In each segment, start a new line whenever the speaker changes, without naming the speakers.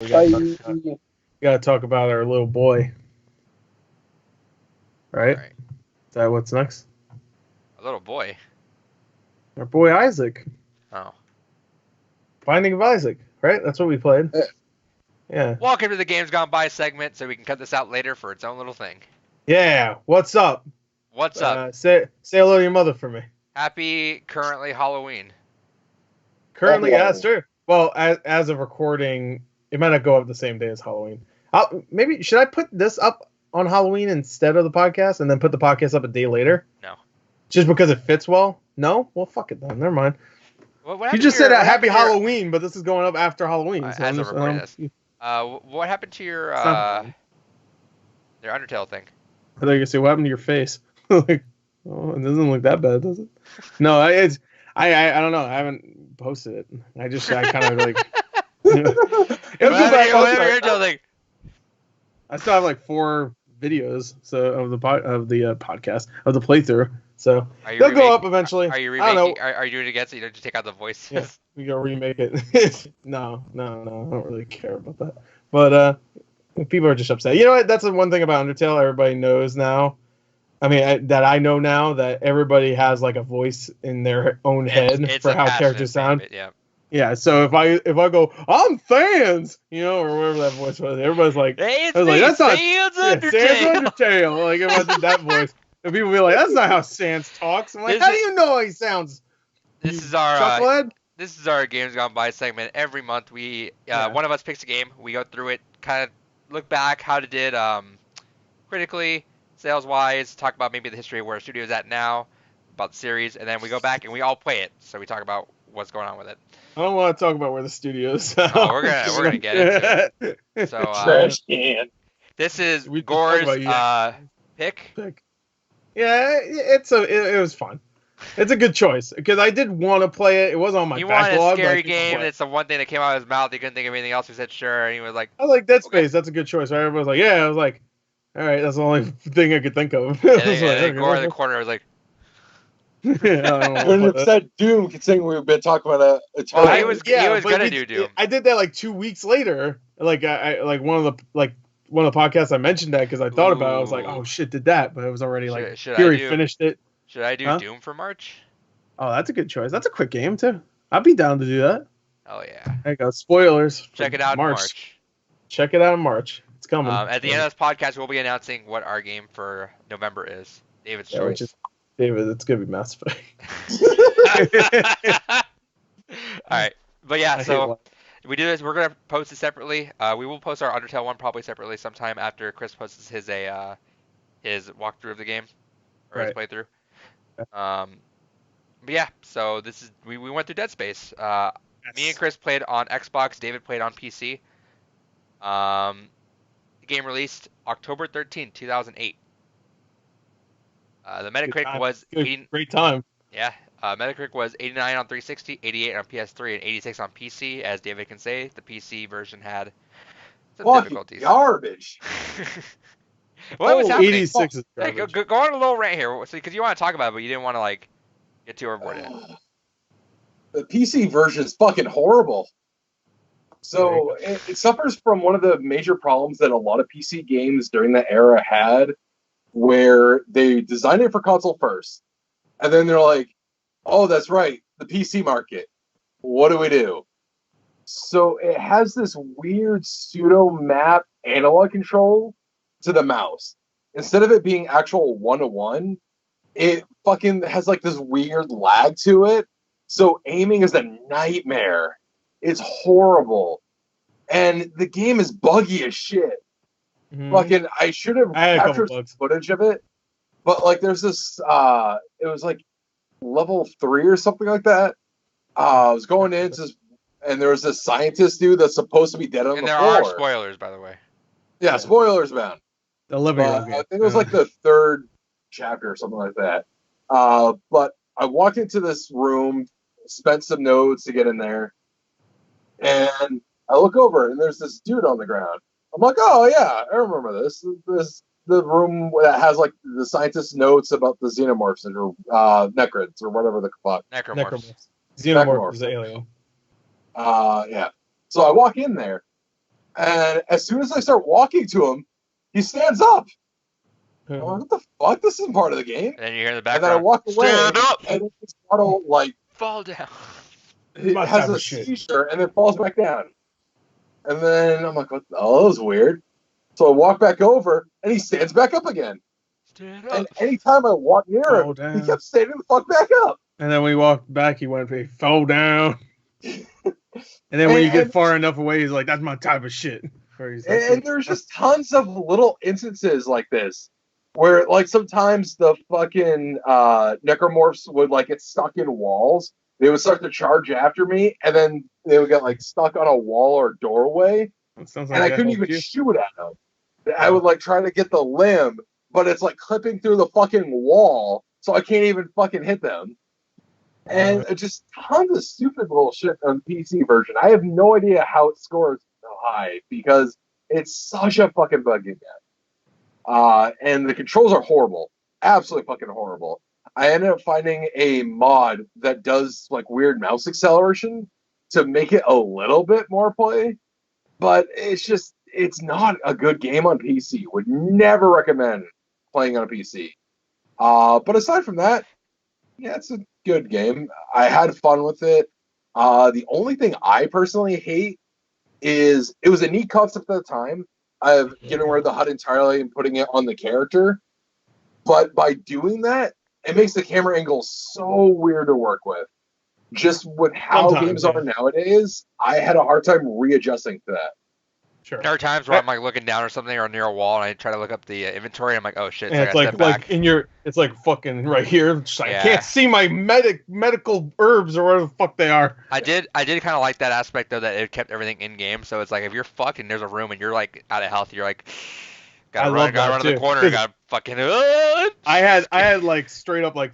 We
Bye.
gotta talk about our little boy, right?
Right.
Is that what's next?
A little boy.
Our boy Isaac.
Oh.
Finding of Isaac, right? That's what we played. Yeah.
Welcome to the Games Gone By segment, so we can cut this out later for its own little thing.
Yeah. What's up?
What's up?
Say hello to your mother for me.
Happy currently Halloween.
Currently,
Happy
yeah, that's true. Well, as of recording, it might not go up the same day as Halloween. Maybe should I put this up on Halloween instead of the podcast, and then put the podcast up a day later?
No.
Just because it fits well? No. Well, fuck it then. Never mind.
What
You
happened
just
to your,
said
what
Happy
happened to your-
Halloween, but this is going up after Halloween. So
as
I'm
of
just,
recording this. What happened to your
It's not-
your Undertale thing?
I thought you were gonna say what happened to your face. Like, oh, it doesn't look that bad, does it? No, I don't know. I haven't posted it. I kind of like. It was
What
just
happened
like,
to your Undertale thing?
I still have like 4 videos of the podcast of the playthrough, so
Are you
they'll go up eventually.
Are you
I don't know.
remaking? Are you doing it again so you don't just take out the voices?
Yeah, we go remake it. No, I don't really care about that. But people are just upset. You know what? That's the one thing about Undertale. Everybody knows now. I mean, that I know now that everybody has like a voice in their own head
It's
for
a
how
passionate
characters sound.
statement, yeah.
Yeah. So if I go, I'm fans, or whatever that voice was, everybody's like,
Hey, it's
I was like,
me,
that's not
Sans
yeah,
Undertale.
Sans Undertale. Like if I did that voice, and people be like, that's not how Sans talks. I'm like,
This
how
is-
do you know how he sounds?
This is our
Chucklehead?
This is our Games Gone By segment. Every month we one of us picks a game. We go through it, kind of look back how it did critically, sales wise, talk about maybe the history of where the studio is at now, about the series, and then we go back and we all play it. So we talk about what's going on with it.
I don't want to talk about where the studio is.
Oh, we're gonna get into
it.
So
Trash can.
this is
We just talk
Gore's
about
pick.
Yeah, it was fun. It's a good choice because I did want to play it. It was on my
He wanted
backlog.
a
but I
scary
couldn't
game.
play it.
That's the one thing that came out of his mouth. He couldn't think of anything else. He said sure, and he was like,
I like Dead Space.
Okay.
That's a good choice. Right? Everybody was like, yeah. I was like, all right. That's the only thing I could think of.
and then Gore in the corner was like,
I don't know
When
about
it
that.
said Doom, considering we've been talking about a
Oh,
time.
he was
but
gonna do Doom.
I did that like 2 weeks later. Like I like one of the podcasts I mentioned that because I thought about it. I was like,
Ooh.
oh shit, did that? But it was already like
Should
he
I
already
do-
finished it.
Should I do
Huh?
Doom for March?
Oh, that's a good choice. That's a quick game too. I'd be down to do that.
Oh yeah.
There you go. Spoilers. for
Check it out in March.
Check it out in March. It's coming.
At the end of this podcast, we'll be announcing what our game for November is. David's
Yeah, which
choice.
is David. It's gonna be Mass Effect.
All right, but yeah,
I hate
so
life.
we do this. We're gonna post it separately. We will post our Undertale one probably separately sometime after Chris posts his walkthrough of the game or his playthrough. But yeah, so this is we went through Dead Space. Me and Chris played on Xbox. David played on PC. The game released October 13th, 2008. The Metacritic was
great time.
Yeah, Metacritic was 89 on 360, 88 on PS3, and 86 on PC. As David can say, the PC version had some
Fucking
difficulties.
garbage.
What was happening?
86 is
Hey,
garbage.
go on a little rant here, because you want to talk about it, but you didn't want to like get too overboard in it.
The PC version is fucking horrible. So it suffers from one of the major problems that a lot of PC games during that era had, where they designed it for console first, and then they're like, "Oh, that's right, the PC market. What do we do?" So it has this weird pseudo map analog control to the mouse. Instead of it being actual 1-to-1, it fucking has like this weird lag to it. So aiming is a nightmare. It's horrible. And the game is buggy as shit.
Mhm.
Fucking, I should have
I had a couple
captured
bugs.
footage of it. But like there's this it was like level 3 or something like that. I was going in and there was this scientist dude that's supposed to be dead on
And
the
there
floor.
are spoilers, by the way.
Yeah, spoilers, man.
The 11-year-old
I think it was like the 3rd chapter or something like that. But I walked into this room, spent some notes to get in there, and I look over and there's this dude on the ground. I'm like, oh yeah, I remember this. This the room that has like the scientist's notes about the xenomorphs or necrods or whatever the fuck.
Necromorphs.
Xenomorph is the alien.
Yeah. So I walk in there, And as soon as I start walking to him, he stands up. I'm like, what the fuck? This isn't part of the game.
And then you hear in the
And then I
background,
walk away,
stand up,
and this model like
fall down.
it
My
has
type
a
of shit.
seizure and then falls back down. And then I'm like, what? Oh, that was weird. So I walk back over, and he stands back up again.
Stand up.
And anytime I walk near
Fall
him,
down.
he kept standing the fuck back up.
And then when he walked back, he fell down. And then when you get
And-
far enough away, he's like, "That's my type of shit." Where he's like,
And there's just tons of little instances like this where, like, sometimes the fucking necromorphs would, like, get stuck in walls. They would start to charge after me, and then they would get, like, stuck on a wall or doorway,
That sounds
and
like
I
that
couldn't
helped
even
you.
shoot at them. I would, like, try to get the limb, but it's, like, clipping through the fucking wall, so I can't even fucking hit them. And just tons of stupid little shit on the PC version. I have no idea how it scores so high because it's such a fucking bug game. And the controls are horrible. Absolutely fucking horrible. I ended up finding a mod that does like weird mouse acceleration to make it a little bit more play. But it's not a good game on PC. Would never recommend playing on a PC. But aside from that, yeah, it's a good game. I had fun with it. The only thing I personally hate is it was a neat concept at the time of getting rid of the HUD entirely and putting it on the character. But by doing that, it makes the camera angle so weird to work with. Just with how games are nowadays, I had a hard time readjusting to that.
Sure.
There are times where I'm like looking down or something or near a wall and I try to look up the inventory and I'm like, oh shit, so
And
I
it's
gotta step
like
back.
in your, it's like fucking right here. Just like,
Yeah.
I can't see my medical herbs or whatever the fuck they are.
I did kind of like that aspect though, that it kept everything in game. So it's like if you're fucked and there's a room and you're like out of health, you're like, gotta run to the corner, gotta fucking.
I had like straight up like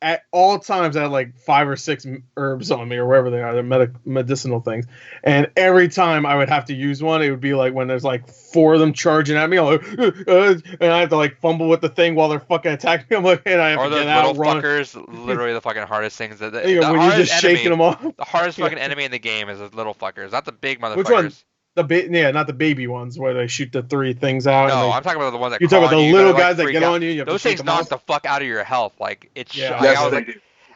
at all times I had like 5 or 6 herbs on me or wherever they are, they're medicinal things, and every time I would have to use one, it would be like when there's like 4 of them charging at me, I'm like, and I have to like fumble with the thing while they're fucking attacking me. I'm like, and I have
Or
to
those
get out,
little
run.
fuckers, literally the fucking hardest things. When
When you're just shaking them off.
The hardest
Yeah.
fucking enemy in the game is those little fuckers, not the big motherfuckers.
Which one? Yeah, not the baby ones where they shoot the 3 things out.
No,
and
I'm talking about the ones that
you're talking about the
you,
little
gotta,
guys that
freak
get
out.
on you. You have
Those
to
things
take them
knock
off.
the fuck out of your health. Like it's.
Yeah.
Like,
Yes,
I was
they
like,
do.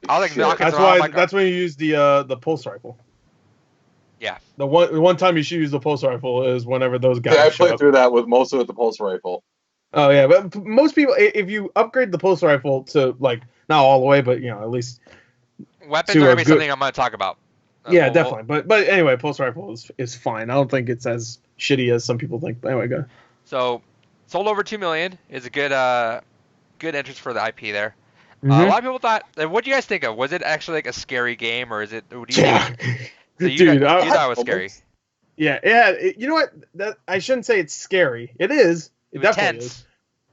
I was like knocking
That's
them off,
why.
like,
That's when you use the pulse rifle.
Yeah.
The one time you should use the pulse rifle is whenever those guys.
Yeah, I
show
played
up.
through that with most of it, the pulse rifle.
Oh yeah, but most people, if you upgrade the pulse rifle to like not all the way, but you know at least.
weapons
to
are
a
gonna be
good-
something I'm gonna talk about.
Yeah, definitely. But anyway, pulse rifle is fine. I don't think it's as shitty as some people think. But anyway, go.
So, sold over 2 million is a good good entrance for the IP there. A
Mhm.
lot of people thought. What do you guys think of? Was it actually like a scary game, or is it? What do you
Yeah,
think? So you
dude.
guys, you
I-
thought it was scary.
yeah. You know what? That I shouldn't say it's scary. It is. It
It was
definitely
tense.
is.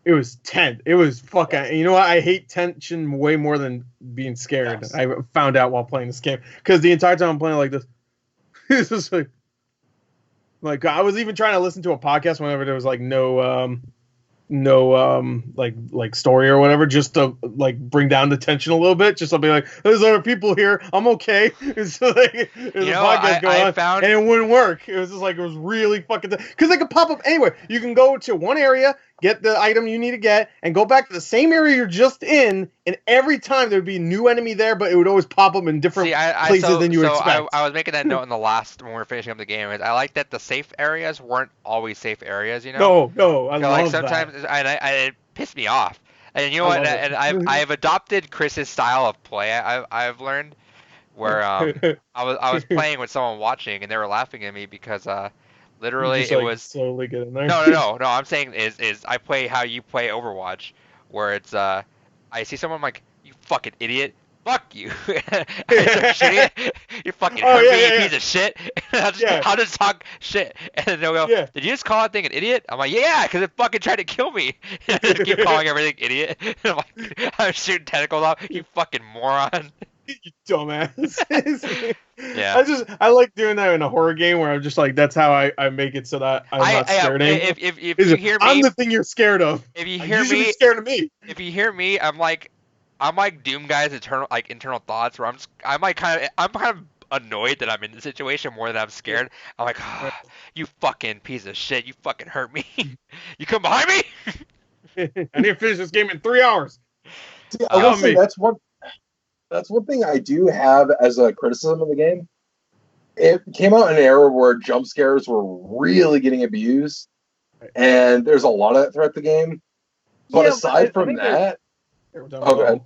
It was tense. It was fucking. You know what? I hate tension way more than being scared.
Yes.
I found out while playing this game because the entire time I'm playing like this, it's just like I was even trying to listen to a podcast whenever there was like no like story or whatever, just to like bring down the tension a little bit. Just to be like, there's other people here. I'm okay. And so like, there's
You
a
know,
podcast going
I
on,
found-
and it wouldn't work. It was just like it was really fucking because they could pop up anywhere. You can go to one area, get the item you need to get, and go back to the same area you're just in. And every time there would be a new enemy there, but it would always pop up in different
See,
places than you would expect.
I was making that note in the last when we were finishing up the game. Is I like that the safe areas weren't always safe areas. You know.
No, I
You
love
know, like
that.
sometimes, and it pissed me off. And you know
I
what?
love it.
And I've adopted Chris's style of play. I've learned where I was playing with someone watching and they were laughing at me because literally
Just,
it
like,
was
slowly get in there.
no. I'm saying is I play how you play Overwatch, where it's I see someone I'm like, you fucking idiot. Fuck you! I start shooting, you fucking
Oh,
hurt
yeah,
me,
yeah,
you
yeah.
piece of shit. And
Yeah.
I'll just talk shit, and then they'll go,
Yeah.
"Did you just call that thing an idiot?" I'm like, "Yeah, because it fucking tried to kill me." And I just keep calling everything idiot. And I'm like, I'm shooting tentacles off. You fucking moron.
You dumbass.
Yeah.
I like doing that in a horror game where I'm just like, that's how I make it so that I'm not scared anymore.
If
Is
you
it,
hear
I'm
me,
the thing you're scared of.
if you
You
hear
should be
me,
scared of me.
if you hear me, I'm like Doom Guy's internal thoughts, where I'm kind of annoyed that I'm in the situation more than I'm scared. I'm like, ah, you fucking piece of shit. You fucking hurt me. You come behind me?
I need to finish this game in 3 hours.
See, I will say that's one thing I do have as a criticism of the game. It came out in an era where jump scares were really getting abused, and there's a lot of that throughout the game. But aside from that,
go ahead.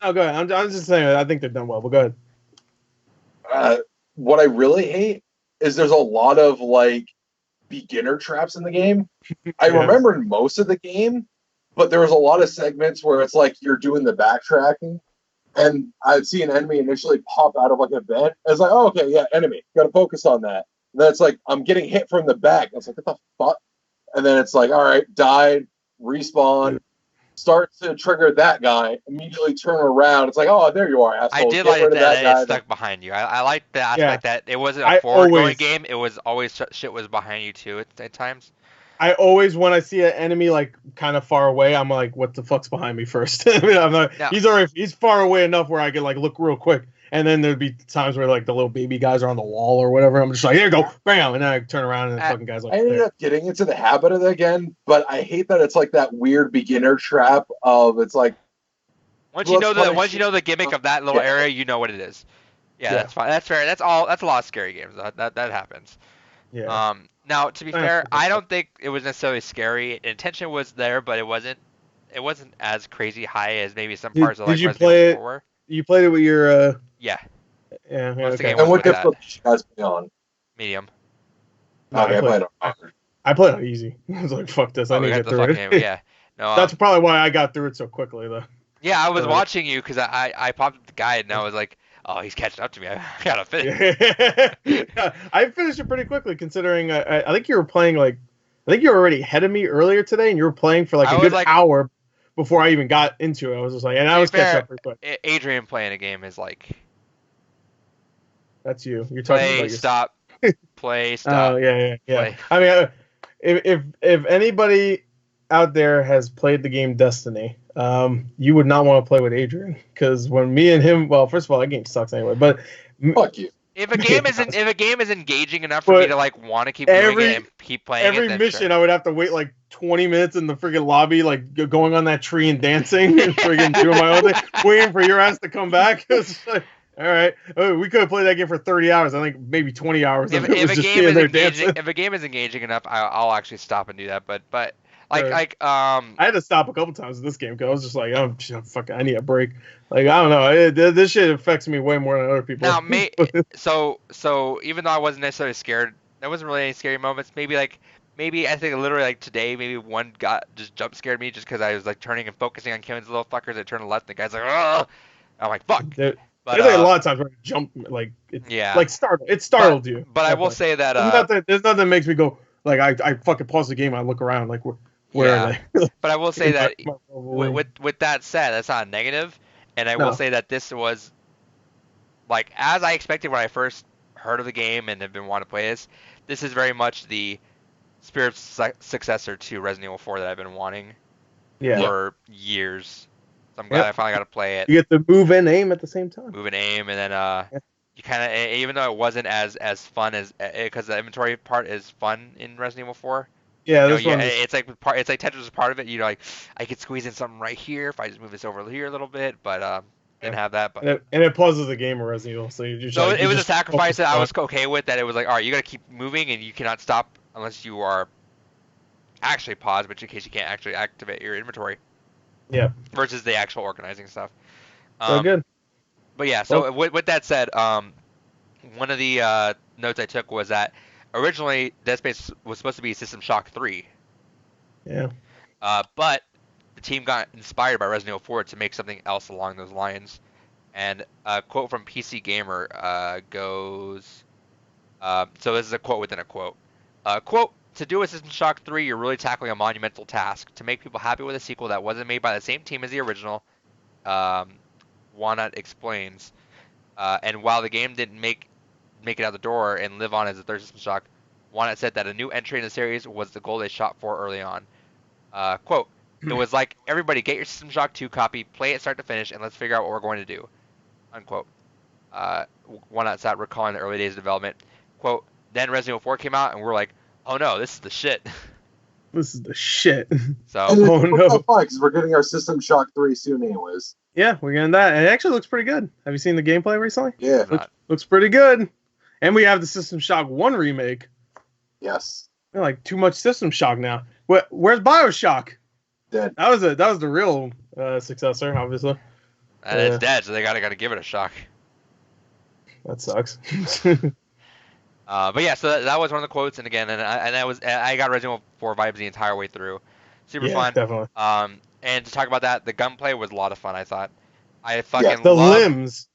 No, go ahead. I'm just saying, I think they're done well, but go
ahead. What I really hate is there's a lot of like beginner traps in the game. I remember most of the game, but there was a lot of segments where it's like you're doing the backtracking, and I'd see an enemy initially pop out of like a vent. It's like, oh, okay, yeah, enemy. Got to focus on that. And then it's like I'm getting hit from the back. It's like, what the fuck? And then it's like, all right, died, respawn. Start to trigger that guy, immediately turn around. It's like, oh, there you are, asshole.
I did like that it stuck behind you. I like the aspect that it wasn't a forward-going game. It was always shit was behind you too at times.
I always, when I see an enemy like kind of far away, I'm like, what the fuck's behind me first? I mean, I'm not, he's far away enough where I can like look real quick. And then there'd be times where like the little baby guys are on the wall or whatever. I'm just like, here you go, bam, and then I turn around and the fucking guys like.
I ended up getting into the habit of it again, but I hate that it's like that weird beginner trap of it's like.
Once you know the gimmick of that little area, you know what it is. Yeah, that's fine. That's fair. That's all. That's a lot of scary games. That happens.
Yeah.
Now to be fair, I don't think it was necessarily scary. Intention was there, but it wasn't as crazy high as maybe some parts of like
Resident Evil 4 were. You played it with your
Yeah.
Okay.
And what difficulty did you guys play on?
Medium.
Okay, I played on hard.
I played on easy. I was like, fuck this. I need to get through it.
Yeah. No.
That's probably why I got through it so quickly, though.
Yeah, I was watching you because I popped up the guide and I was like, oh, he's catching up to me. I gotta finish.
Yeah, I finished it pretty quickly considering I think you were playing like, I think you were already ahead of me earlier today and you were playing for like a good hour before I even got into it. I was just like, and I was catching up pretty quick.
Adrian playing a game is like.
That's you. You're talking about
stop. Play, stop.
Oh, yeah.
Play.
I mean, if anybody out there has played the game Destiny, you would not want to play with Adrian because when me and him, well, first of all, that game sucks anyway. But
fuck you.
If a game is engaging enough for me to like want to keep doing it and keep playing
every mission, I would have to wait like 20 minutes in the friggin' lobby, like going on that tree and dancing and friggin' doing my own thing, waiting for your ass to come back. It's like, all right, we could have played that game for 30 hours. I think maybe 20 hours.
If a game is engaging enough, I'll actually stop and do that. But I
had to stop a couple times in this game because I was just like, oh fucking, I need a break. Like I don't know, this shit affects me way more than other people.
Now, so even though I wasn't necessarily scared, there wasn't really any scary moments. Maybe I think literally like today, maybe one got just jump scared me just because I was like turning and focusing on killing these little fuckers. I turned left, and the guy's like, oh, I'm like, fuck.
There's like a lot of times where I jump, like like startled you.
But I will say that
there's nothing that makes me go like I fucking pause the game and I look around like where are they?
But I will say that with that said, that's not a negative, and I will say that this was like as I expected when I first heard of the game and have been wanting to play this. This is very much the spiritual successor to Resident Evil 4 that I've been wanting for years. So I'm glad I finally got to play it.
You get to move and aim at the same time.
Move and aim, and then you kind of, even though it wasn't as fun as, because the inventory part is fun in Resident Evil 4.
Yeah,
it's like Tetris is part of it. You know, like I could squeeze in something right here if I just move this over here a little bit, but didn't have that. But
and it pauses the game of Resident Evil, so
it was a sacrifice that I was okay with. That it was like, all right, you got to keep moving, and you cannot stop unless you are actually paused, which in case you can't actually activate your inventory.
Yeah.
Versus the actual organizing stuff.
So good.
But yeah, so with that said, one of the notes I took was that originally Dead Space was supposed to be System Shock 3.
Yeah.
But the team got inspired by Resident Evil 4 to make something else along those lines. And a quote from PC Gamer goes, so this is a quote within a quote. Quote, to do a System Shock 3, you're really tackling a monumental task. To make people happy with a sequel that wasn't made by the same team as the original, Walnut explains. And while the game didn't make it out the door and live on as a third System Shock, Walnut said that a new entry in the series was the goal they shot for early on. Quote, it was like, everybody get your System Shock 2 copy, play it start to finish, and let's figure out what we're going to do. Unquote. one that's at recalling the early days of development. Quote, then Resident Evil 4 came out, and we're like, oh no, this is the shit.
This is the shit.
So,
And
oh no,
because we're getting our System Shock 3 soon, anyways.
yeah, we're getting that. And it actually looks pretty good. Have you seen the gameplay recently?
Yeah.
Looks pretty good. And we have the System Shock 1 remake.
Yes.
They're like too much System Shock now. Where's BioShock?
Dead.
That was the real successor, obviously.
and it's dead, so they gotta give it a shock.
That sucks.
But yeah, so that was one of the quotes, and again, I got Resident Evil 4 vibes the entire way through. Super fun.
Definitely.
And to talk about that, the gunplay was a lot of fun. I thought. I fucking
the
loved,
limbs.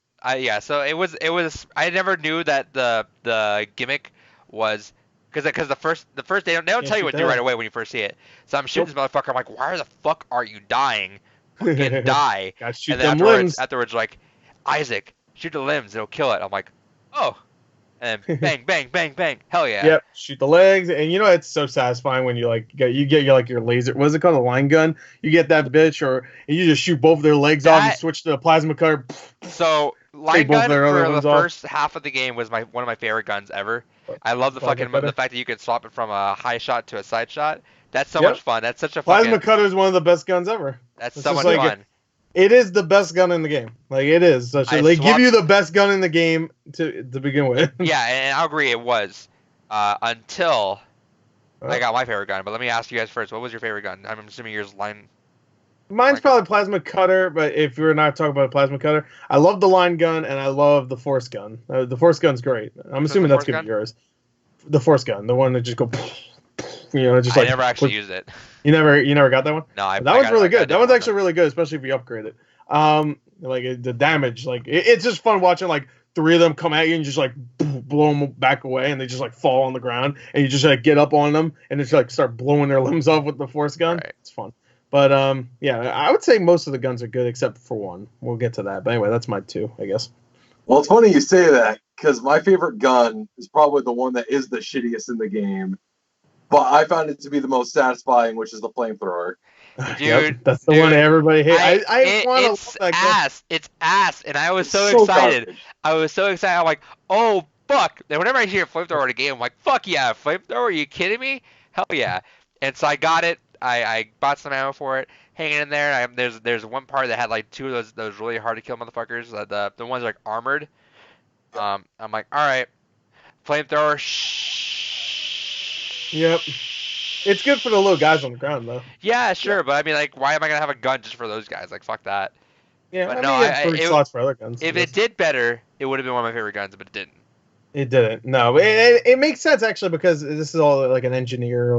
So it was. I never knew that the gimmick was because the first they don't tell you what to do right away when you first see it. So I'm shooting this motherfucker. I'm like, why the fuck are you dying? Fucking die.
Gotta shoot
And then
them limbs.
afterwards, like, Isaac, shoot the limbs, it'll kill it. I'm like, oh. And bang, bang, bang, bang. Hell yeah.
Yep, shoot the legs, and you know it's so satisfying when you get your laser. What is it called? A line gun. You get that bitch, and you just shoot both of their legs off and switch to the plasma cutter.
So line gun for the first half of the game was one of my favorite guns ever. I love the fact that you can swap it from a high shot to a side shot. That's so much fun. That's such a
plasma cutter is one of the best guns ever.
That's so much fun.
It is the best gun in the game. Like, it is. So they give you the best gun in the game to begin with.
Yeah, and I'll agree it was. Until I got my favorite gun. But let me ask you guys first. What was your favorite gun? I'm assuming yours line.
Mine's probably plasma cutter, but if we're not talking about a plasma cutter, I love the line gun and I love the force gun. The force gun's great. I'm assuming that's going to be yours. The force gun. The one that just go...
I never actually used it.
You never got that one?
No,
that one's really good. That one's actually really good, especially if you upgrade it. The damage, it's just fun watching three of them come at you and just blow them back away, and they just fall on the ground, and you just get up on them and just start blowing their limbs off with the force gun. Right. It's fun. But I would say most of the guns are good except for one. We'll get to that. But anyway, that's my two, I guess.
Well, it's funny you say that because my favorite gun is probably the one that is the shittiest in the game. But I found it to be the most satisfying, which is the flamethrower.
Dude, that's the one everybody hates.
It's ass. It's ass. And I was so excited. Garbage. I was so excited. I'm like, oh, fuck. And whenever I hear flamethrower in a game, I'm like, fuck yeah, flamethrower? Are you kidding me? Hell yeah. And so I got it. I bought some ammo for it. Hanging in there. There's one part that had two of those really hard to kill motherfuckers. The ones armored. I'm like, all right, flamethrower.
Yep. It's good for the little guys on the ground, though.
Yeah, sure, but I mean, why am I gonna have a gun just for those guys? Fuck that.
Yeah, but no, slots for other guns.
If it did better, it would have been one of my favorite guns, but it didn't.
It didn't. No, it makes sense actually because this is all an engineer.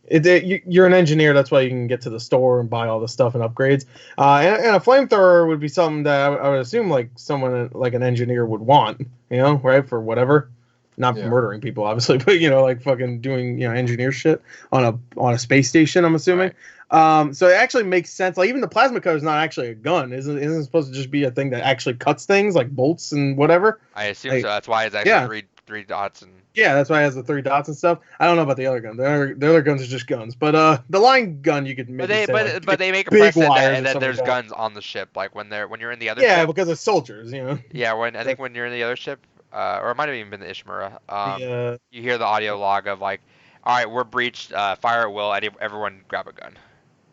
You're an engineer. That's why you can get to the store and buy all the stuff and upgrades. And a flamethrower would be something that I would assume someone an engineer would want. Right, for whatever. Not murdering people, obviously, but fucking doing engineer shit on a space station. I'm assuming. Right. So it actually makes sense. Even the plasma cutter is not actually a gun. Isn't supposed to just be a thing that actually cuts things like bolts and whatever.
I assume so. That's why it's actually three dots and.
Yeah, that's why it has the 3 dots and stuff. I don't know about the other gun. The other guns are just guns. But the line gun you could maybe
but they make a precedent that there's guns on the ship, when you're in the other ship.
Yeah, because it's soldiers,
Yeah, I think when you're in the other ship. Or it might have even been the Ishimura. You hear the audio log of all right, we're breached, fire at will, everyone grab a gun.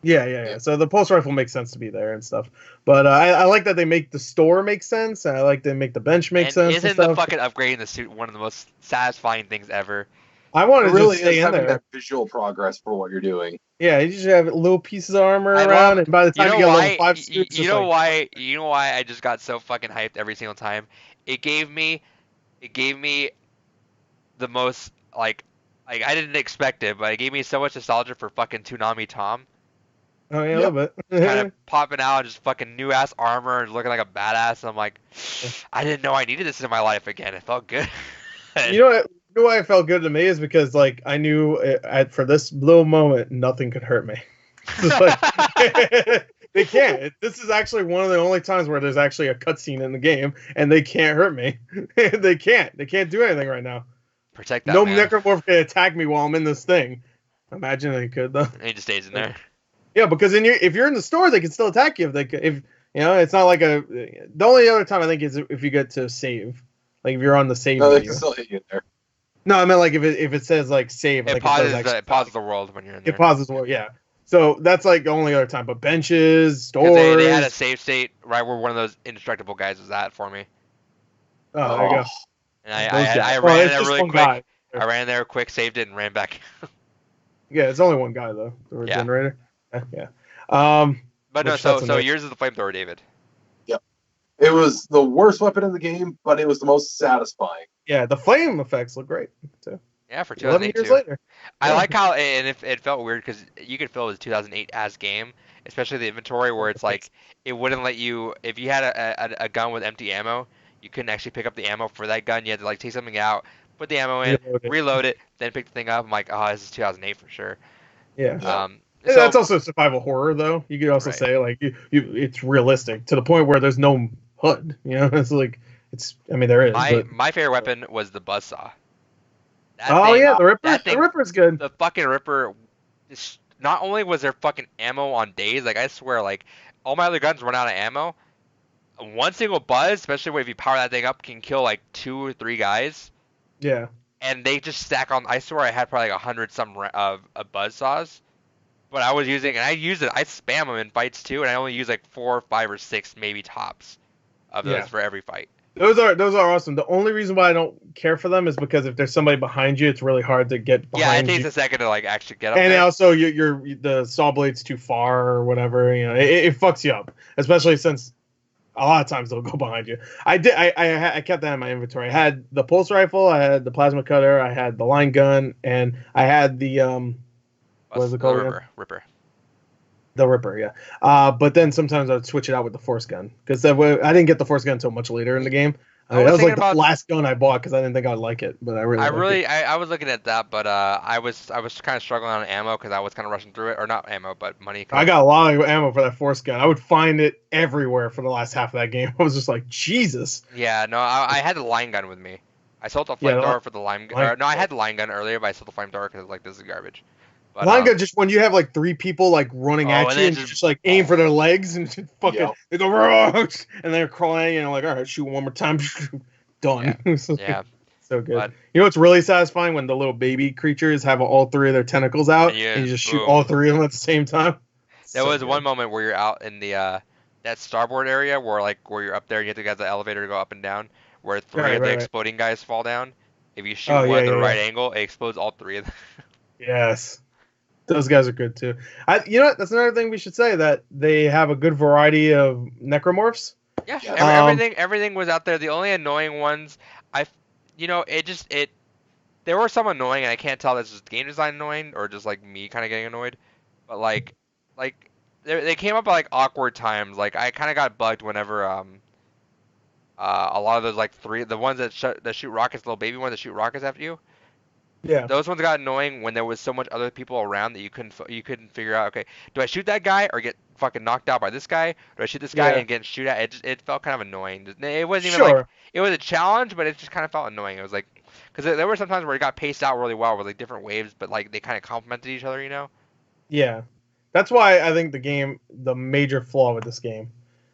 Yeah. So the pulse rifle makes sense to be there and stuff. But I like that they make the store make sense, and I like they make the bench make sense.
Isn't the fucking upgrading the suit one of the most satisfying things ever?
I want to
really
stay in there.
That visual progress for what you're doing.
Yeah, you just have little pieces of armor around, and by the time you get level 5 suits,
you know why I just got so fucking hyped every single time? It gave me the most I didn't expect it, but it gave me so much nostalgia for fucking Toonami Tom.
Oh yeah, a little bit.
Kind of popping out, just fucking new ass armor and looking like a badass. And I'm like, I didn't know I needed this in my life again. It felt good.
You know why it felt good to me is because I knew for this little moment nothing could hurt me. They can't. This is actually one of the only times where there's actually a cutscene in the game, and they can't hurt me. They can't. They can't do anything right now.
Protect that.
No necromorph can attack me while I'm in this thing. Imagine they could though.
And he just stays in there.
Yeah, because if you're in the store, they can still attack you. If You know, it's not like the only other time I think is if you get to save, like if you're on the save
No, they
menu.
can still hit you there.
No, I meant like if it says like save,
It
like
pauses
it does
it pauses the world when you're in there.
It pauses the world, yeah. So that's like the only other time. But benches,
'Cause
stores.
they had a save state right where one of those indestructible guys was at for me.
Oh, there you go.
And I
Well,
ran
it's
there
just
really
one
quick.
guy.
I ran there quick, saved it, and ran back.
Yeah, it's only one guy though. The
Yeah.
regenerator. Yeah.
But no,
Which
so
that's amazing.
yours is the flamethrower, David.
It was the worst weapon in the game, but it was the most satisfying.
Yeah, the flame effects look great too.
Yeah, for
11
2008
years
too.
later.
I
Yeah.
like how it felt weird because you could feel it was 2008 as game, especially the inventory where it's like it wouldn't let you if you had a gun with empty ammo, you couldn't actually pick up the ammo for that gun. You had to like take something out, put the ammo in, reload it, then pick the thing up. I'm like, oh, this is 2008 for sure.
Yeah.
Yeah.
That's also survival horror though. You could also
Right.
say like you it's realistic to the point where there's no HUD. You know, it's like I mean there is. But,
my favorite weapon was the buzzsaw. That
oh
thing-
yeah, the Ripper.
that
The
thing-
Ripper's good.
The fucking Ripper. Not only was there fucking ammo on days, like I swear, like all my other guns run out of ammo. One single buzz, especially if you power that thing up, can kill like 2 or 3 guys.
Yeah.
And they just stack on. I swear I had probably like 100 some of buzz saws. But I was using, and I use it. I spam them in fights too, and I only use like 4, 5, or 6 maybe tops of those
Yeah.
for every fight.
Those are awesome. The only reason why I don't care for them is because if there's somebody behind you, it's really hard to get
Yeah, it
behind
takes
you.
a second to like actually get up
And
there.
also, the saw blade's too far or whatever. You know, it fucks you up, especially since a lot of times they'll go behind you. I kept that in my inventory. I had the pulse rifle, I had the plasma cutter, I had the line gun, and I had the what is it called again?
Ripper.
The Ripper, yeah. But then sometimes I'd switch it out with the force gun because I didn't get the force gun until much later in the game.
I was
that was like
thinking
the
about-
last gun I bought because I didn't think I'd like it, but I really.
I was looking at that, but I was kind of struggling on ammo because I was kind of rushing through it, or not ammo, but money.
I got a lot of ammo for that force gun. I would find it everywhere for the last half of that game. I was just like, Jesus.
Yeah, no, I had the line gun with me. I sold the
Yeah,
flamethrower for the line gun.
line-
No, I had the line gun earlier, but I sold the flamethrower because like this is garbage. But,
Line gun, just when you have like 3 people like running
Oh,
at
and
you
then
and you
just-
just like aim for their legs and just fucking
Yeah.
they go "Roar," and they're crying and I'm like, all right, shoot one more time, done.
yeah,
So good.
But-
You know what's really satisfying when the little baby creatures have all 3 of their tentacles out
Yeah,
and you just shoot
boom.
all 3 of them at the same time.
there
So
was
good.
one moment where you're out in the that starboard area where you're up there, and you have to get the elevator to go up and down, where 3
Right,
of the
right.
exploding guys fall down. If you shoot
Oh,
one
yeah,
at the
yeah,
right
yeah.
angle, it explodes all 3 of them.
Yes. Those guys are good too. You know what? That's another thing we should say, that they have a good variety of necromorphs.
Yeah,
Yeah.
everything was out there. The only annoying ones, there were some annoying, and I can't tell if this is game design annoying or just like me kind of getting annoyed. But like they came up at like awkward times. Like I kind of got bugged whenever a lot of those like the ones that shoot rockets, little baby ones that shoot rockets after you.
Yeah.
Those ones got annoying when there was so much other people around that you couldn't figure out. Okay, do I shoot that guy or get fucking knocked out by this guy? Do I shoot this guy
Yeah.
and get shoot at? It felt kind of annoying. It wasn't even
Sure.
like it was a challenge, but it just kind of felt annoying. It was like because there were some times where it got paced out really well with like different waves, but like they kind of complemented each other, you know?
Yeah. That's why I think the major flaw with this game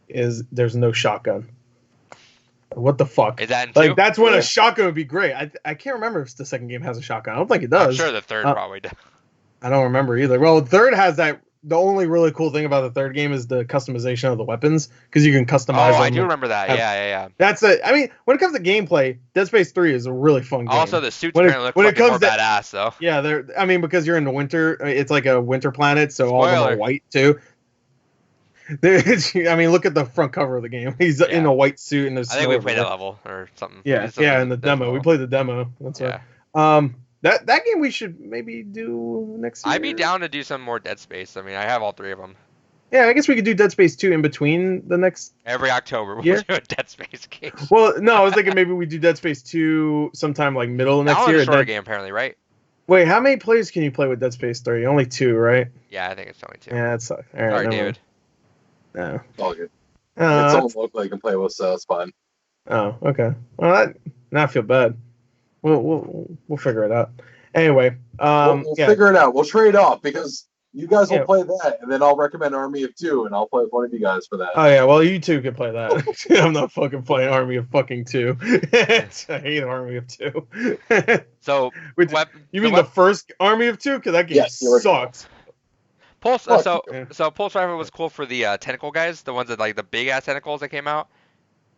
is there's no shotgun. What the fuck?
Is that in
Like
2?
that's when
Yeah.
a shotgun would be great. I can't remember if the second game has a shotgun. I don't think it
I'm
does.
sure the third
Uh,
probably does.
I don't remember either. Well, the third has that. The only really cool thing about the third game is the customization of the weapons because you can
Oh,
customize them.
I do remember that.
have-
Yeah.
That's it. I mean, when it comes to gameplay, Dead Space 3 is a really fun game.
Also, the suits
When it-
apparently look
when it
fucking more
comes to-
badass, though.
Yeah, I mean, because you're in the winter, it's like a winter planet, so all of them
Spoiler.
are white too. I mean, look at the front cover of the game. He's
Yeah.
in a white suit and there's
I think
snow
we played that
everywhere.
level or something.
Yeah,
Something
yeah, in the demo.
visible.
We played the demo. That's
Yeah.
right. That game we should maybe do next year.
I'd be down to do some more Dead Space. I mean, I have all 3 of them.
Yeah, I guess we could do Dead Space 2 in between the next.
Every October, we'll
Yeah.
do a Dead Space game.
Well, no, I was thinking maybe we do Dead Space 2 sometime like middle of
That
next
one's
year.
a
and
shorter
then-
game, apparently, right?
Wait, how many players can you play with Dead Space 3? Only 2, right?
Yeah, I think it's only 2.
Yeah, that sucks. All right,
Sorry,
never
David.
mind.
All good.
No.
It's someone locally you can play with, so it's fine.
Oh, okay. Well, now I feel bad. We'll figure it out. Anyway,
We'll
yeah.
figure it out. We'll trade off because You guys will play that, and then I'll recommend Army of Two, and I'll play with one of you guys for that.
Oh yeah, well you two can play that. I'm not fucking playing Army of fucking Two. I hate Army of Two.
So
you mean the first Army of Two? Because that game sucks.
Pulse. So Pulse Rifle was cool for the tentacle guys, the ones that like the big ass tentacles that came out.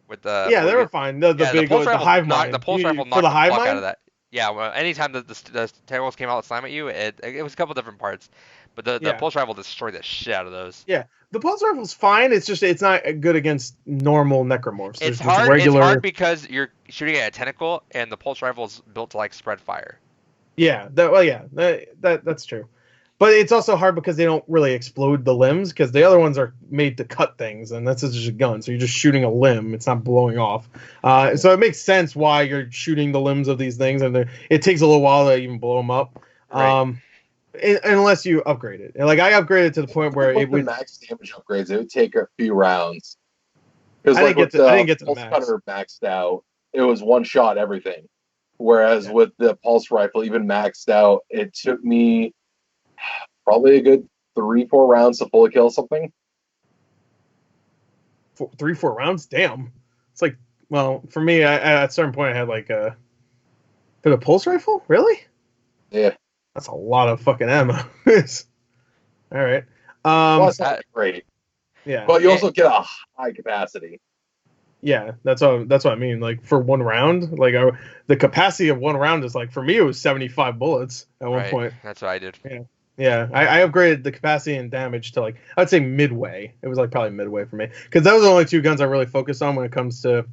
With the
they were fine. The big the hive mind.
The Pulse Rifle knocked the fuck out of that. Yeah, well, anytime the tentacles came out with slime at you, it was a couple different parts. But the Pulse Rifle destroyed the shit out of those.
Yeah, the Pulse Rifle's fine. It's just it's not good against normal necromorphs.
It's hard. It's hard because you're shooting at a tentacle, and the Pulse Rifle's built to like spread fire.
Yeah, that's true. But it's also hard because they don't really explode the limbs, because the other ones are made to cut things, and that's just a gun. So you're just shooting a limb. It's not blowing off. So it makes sense why you're shooting the limbs of these things, and it takes a little while to even blow them up. Right. Unless you upgrade it. And like I upgraded to the point where it would
max damage upgrades. It would take a few rounds. Because
I didn't get to the
max. Cutter maxed out. It was one shot everything. Whereas with the pulse rifle, even maxed out, it took me probably a good 3-4 rounds to fully kill something.
3-4 rounds? Damn. It's like, well, for me, at a certain point, I had like a pulse rifle? Really?
Yeah.
That's a lot of fucking ammo. All right.
Well, that's not great.
Yeah.
But you also get a high capacity.
Yeah, that's what I mean. Like for one round, like the capacity of one round is like, for me it was 75 bullets at one point.
That's what I did.
Yeah. I upgraded the capacity and damage to like, I'd say midway. It was like probably midway for me, because those are the only two guns I really focused on when it comes to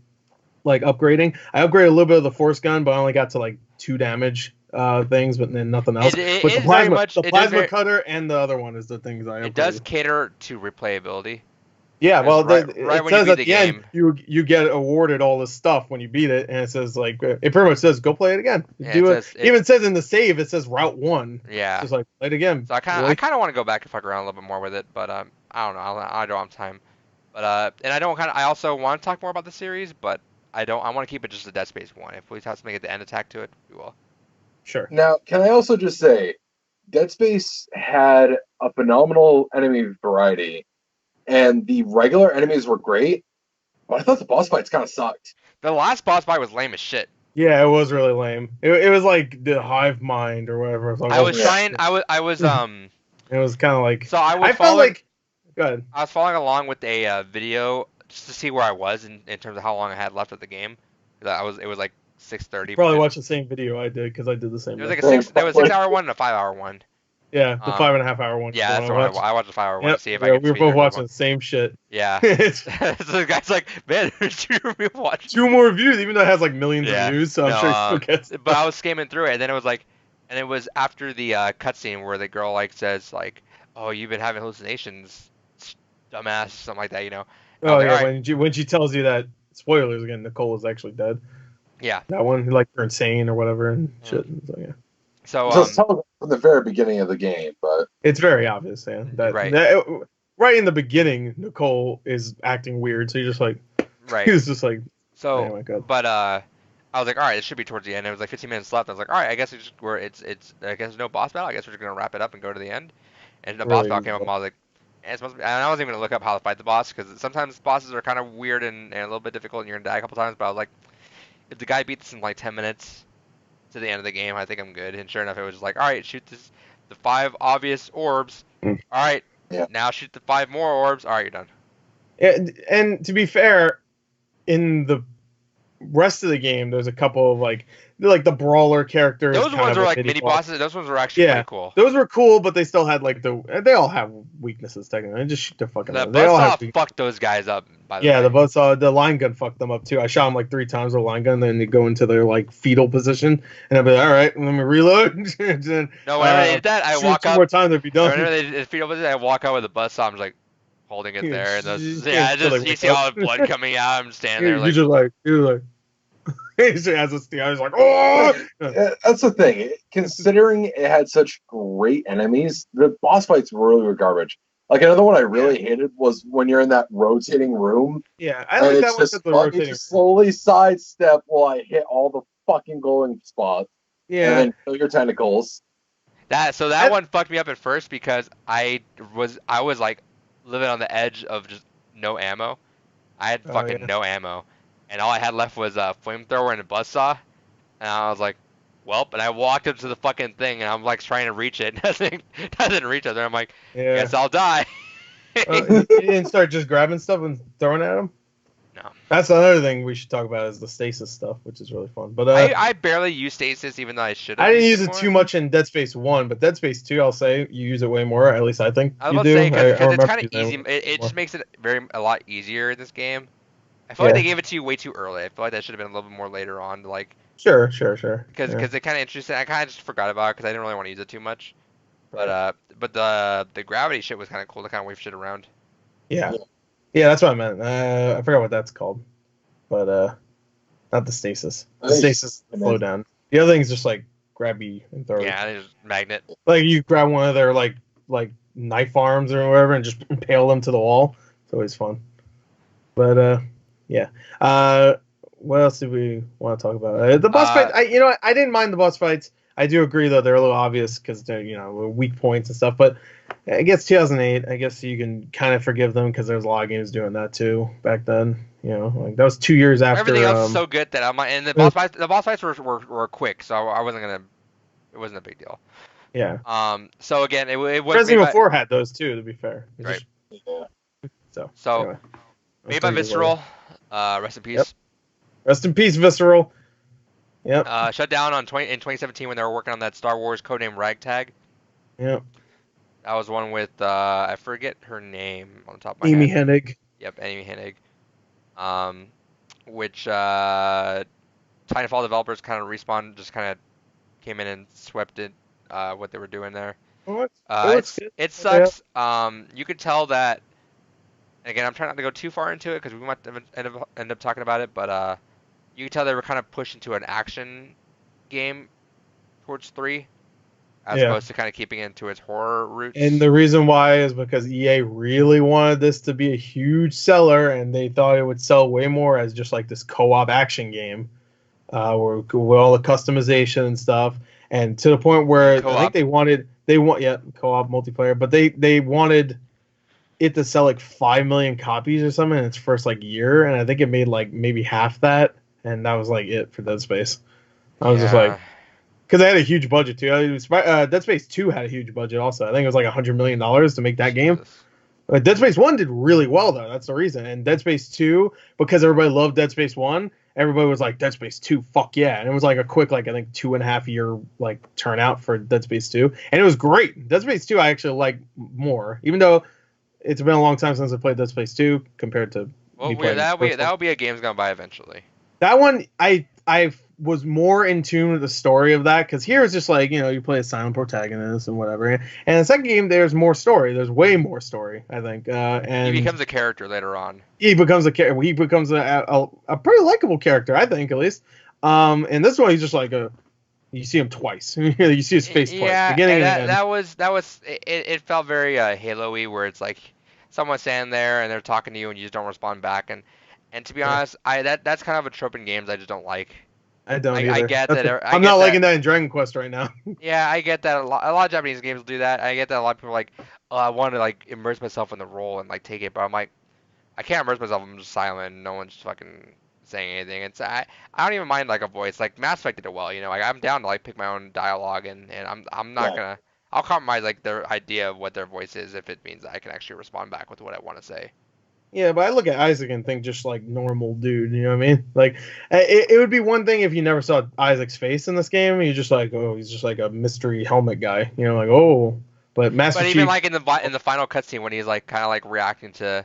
like upgrading. I upgraded a little bit of the force gun, but I only got to like 2 damage things, but then nothing else. But the plasma cutter and the other one is the things I upgraded.
It does cater to replayability.
Yeah, well, it says at the end you get awarded all this stuff when you beat it, and it says like it pretty much says go play it again. It even says in the save it says Route 1.
Yeah,
it's just like play it again.
So I kind of want to go back and fuck around a little bit more with it, but I don't know. I don't have time. But and I also want to talk more about the series, but I want to keep it just a Dead Space 1. If we have to make it the end attack to it, we will.
Sure.
Now, can I also just say, Dead Space had a phenomenal enemy variety, and the regular enemies were great, but I thought the boss fights kind of sucked.
The last boss fight was lame as shit.
Yeah, it was really lame. It was like the hive mind or whatever.
I was trying. I was
It was kind of like.
So I
felt like. Go ahead.
I was following along with a video just to see where I was in terms of how long I had left of the game. It was like 6:30.
Probably watched the same video I did, because I did the same.
It was like there was a 6-hour one and a 5-hour one.
Yeah, the 5.5-hour one.
Yeah, that's the one I watched the 5-hour one to see if I could.
We were both watching the same shit.
Yeah. So the guy's like, man, there's
2 more views, even though it has like millions of views. So I'm sure he still gets it.
But I was skimming through it, and then it was like, and it was after the cutscene where the girl like says like, "Oh, you've been having hallucinations, dumbass," something like that, you know.
Oh yeah, right. when she tells you that, spoilers again, Nicole is actually dead.
Yeah.
That one, like, they're insane or whatever and shit. So yeah.
So
from the very beginning of the game, but
it's very obvious, yeah. Right in the beginning, Nicole is acting weird, so you're just like,
right.
He was just like,
so.
Anyway, go.
But I was like, all right, it should be towards the end. It was like 15 minutes left. I was like, all right, I guess it's I guess no boss battle. I guess we're just gonna wrap it up and go to the end. And the boss battle came up, and I was like, it's supposed to be, and I wasn't even gonna look up how to fight the boss, because sometimes bosses are kind of weird and a little bit difficult, and you're gonna die a couple times. But I was like, if the guy beats in like 10 minutes to the end of the game, I think I'm good. And sure enough, it was just like, all right, shoot the 5 obvious orbs. All right, now shoot the 5 more orbs. All right, you're done.
And to be fair, in the rest of the game, there's a couple of like the brawler characters.
Those ones were like mini bosses. Those ones were actually pretty cool.
Those were cool, but they still had like they all have weaknesses technically. Just shoot the fucking.
The buzzsaw fucked those guys up. By the way.
The buzzsaw, the line gun fucked them up too. I shot them like 3 times with a line gun, then they go into their like fetal position, and I'd be like, all right, let me reload. Then,
no, whenever they did that, I walk up.
2 more times, they'd be done.
Whenever they did fetal position, I walk out with a buzzsaw. I'm just like holding it there, and just you see all the blood coming out. I'm standing there like.
You're like. As I was like, oh!
That's the thing. Considering it had such great enemies, the boss fights really were garbage. Like another one I really hated was when you're in that rotating room.
Yeah, I like that one.
The rotating. Just slowly sidestep while I hit all the fucking glowing spots.
Yeah,
and then kill your tentacles.
That one fucked me up at first because I was like living on the edge of just no ammo. I had fucking no ammo, and all I had left was a flamethrower and a buzzsaw, and I was like, "Welp!" And I walked up to the fucking thing, and I'm like trying to reach it, doesn't reach it. There, I'm like, "Guess I'll die."
You didn't start just grabbing stuff and throwing at them?
No.
That's another thing we should talk about is the stasis stuff, which is really fun. But
I barely use stasis, even though I should.
I didn't use it too much in Dead Space 1, but Dead Space 2, I'll say you use it way more. At least I think
I was
you
about
do.
to say because it's kind of
using
easy. It just makes it a lot easier in this game. I feel
Yeah.
like they gave it to you way too early. I feel like that should have been a little bit more later on, like.
Sure.
Because
Yeah.
it kind of interesting. I kind of just forgot about it because I didn't really want to use it too much. But the gravity shit was kind of cool to kind of wave shit around.
Yeah, that's what I meant. I forgot what that's called, but not the stasis. The stasis flow down. The other thing's just like grabby and throw.
Yeah, there's magnet.
Like you grab one of their like knife arms or whatever and just impale them to the wall. It's always fun. But yeah. What else did we want to talk about? The boss fight. I didn't mind the boss fights. I do agree though they're a little obvious because they're weak points and stuff. But I guess 2008. I guess you can kind of forgive them because there's a lot of games doing that too back then. Like that was 2 years after.
Everything else is so good that I'm and the boss fights were quick, so I wasn't gonna. It wasn't a big deal.
Yeah.
So again, it was.
Resident Evil 4 had those too. To be fair.
Right.
So
anyway. Made by Visceral. Rest in peace.
Yep. Rest in peace, Visceral. Yep.
Shut down in 2017 when they were working on that Star Wars codename Ragtag.
Yep.
That was one with I forget her name on the top of my
Amy
head.
Hennig.
Yep, Amy Hennig. Which Titanfall developers kind of Respawn just kind of came in and swept it. What they were doing there. It sucks. Yeah. You could tell that. Again, I'm trying not to go too far into it because we might end up talking about it, but you can tell they were kind of pushed into an action game towards 3, as opposed to kind of keeping it into its horror roots.
And the reason why is because EA really wanted this to be a huge seller, and they thought it would sell way more as just like this co-op action game, with all the customization and stuff, and to the point where co-op. I think they want co-op multiplayer, but they wanted it to sell like 5 million copies or something in its first like year, and I think it made like maybe half that, and that was like it for Dead Space. I was just like, because they had a huge budget too. Dead Space 2 had a huge budget also. I think it was like $100 million to make that game. Dead Space 1 did really well though. That's the reason. And Dead Space 2, because everybody loved Dead Space 1, everybody was like, Dead Space 2, fuck yeah. And it was like a quick, like I think 2.5 year like turnout for Dead Space 2, and it was great. Dead Space 2 I actually like more, even though it's been a long time since I played Dead Space 2 compared to.
Well, that'll be a game's gone by eventually.
That one, I was more in tune with the story of that, because here it's just like, you play a silent protagonist and whatever. And in the second game, there's more story. There's way more story, I think. And
he becomes a character later on.
He becomes a pretty likable character, I think, at least. And this one, he's just like you see him twice. You see his face twice. Beginning and
it felt very Halo-y, where it's like someone's standing there and they're talking to you and you just don't respond back. And to be honest, that's kind of a trope in games I just don't like.
I don't either.
I get that.
I'm not liking that in Dragon Quest right now.
Yeah, I get that. A lot of Japanese games do that. I get that a lot of people are like, oh, I want to like immerse myself in the role and like take it, but I'm like, I can't immerse myself. I'm just silent. No one's fucking saying anything. I don't even mind like a voice. Like Mass Effect did it well. Like I'm down to like pick my own dialogue, and I'm not gonna. I'll compromise like their idea of what their voice is if it means that I can actually respond back with what I want to say.
Yeah, but I look at Isaac and think just like normal dude, you know what I mean? Like, it would be one thing if you never saw Isaac's face in this game, and you're just like, oh, he's just like a mystery helmet guy, like, oh. But Master Chief.
But even like in the final cutscene when he's like kind of like reacting to.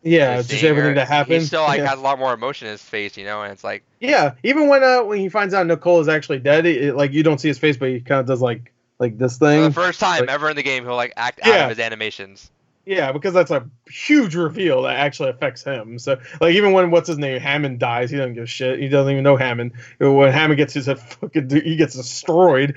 Yeah, just everything that happened.
He still like has a lot more emotion in his face, and it's like.
Yeah, even when he finds out Nicole is actually dead, like you don't see his face, but he kind of does like this thing.
For the first time ever in the game, he'll like act out of his animations.
Yeah, because that's a huge reveal that actually affects him. So, like, even when Hammond dies, he doesn't give a shit. He doesn't even know Hammond. When Hammond gets his head he gets destroyed.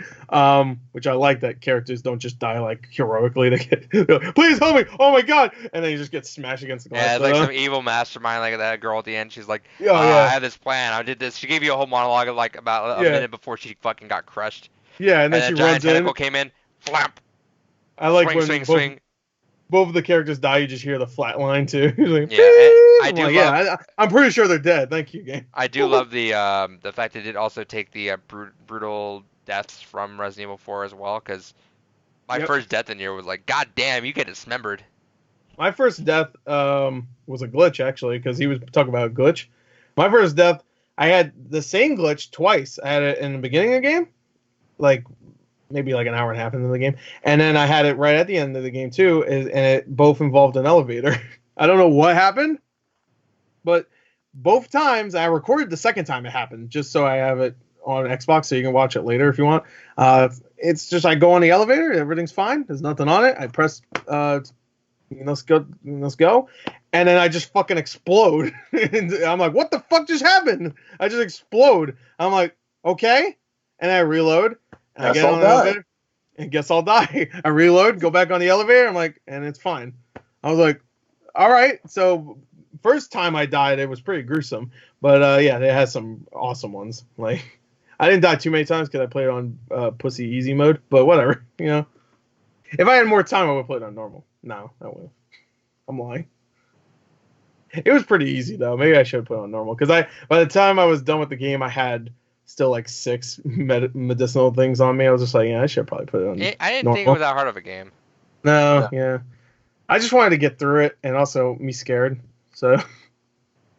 Which I like that characters don't just die like heroically. They get, please help me! Oh my god! And then he just gets smashed against the glass.
Yeah, it's like some evil mastermind, like that girl at the end. She's like,
yeah.
I had this plan. I did this. She gave you a whole monologue of like about a minute before she fucking got crushed.
Yeah, and then she
runs in.
Tentacle
came in. flap,
I like
swing,
when
swing,
both,
swing.
both of the characters die. You just hear the flat line too. Like,
Yeah, I
I'm
do
like,
love.
yeah, I'm pretty sure they're dead. Thank you, game.
I do love the fact they did also take the brutal deaths from Resident Evil 4 as well, because my
Yep.
first death in here was like, God damn, you get dismembered.
My first death was a glitch actually, because he was talking about a glitch. My first death, I had the same glitch twice. I had it in the beginning of the game, like maybe like an hour and a half into the game, and then I had it right at the end of the game too, and it both involved an elevator. I don't know what happened, but both times I recorded the second time it happened, just so I have it on Xbox, so you can watch it later if you want. It's just I go on the elevator, everything's fine, there's nothing on it. I press let's go, and then I just fucking explode. And I'm like, what the fuck just happened? I just explode. I'm like, okay, and I reload. And I get on the elevator, and guess I'll die. I reload, go back on the elevator. I'm like, and it's fine. I was like, all right. So first time I died, it was pretty gruesome, but yeah, they had some awesome ones. Like, I didn't die too many times because I played on pussy easy mode, but whatever, you know. If I had more time, I would play it on normal. No, I wouldn't. I'm lying. It was pretty easy though. Maybe I should put it on normal, because by the time I was done with the game, I had still like 6 medicinal things on me. I was just like, yeah, I should probably put it on.
I didn't
normal.
think it was that hard of a game.
No, yeah. I just wanted to get through it, and also me scared, so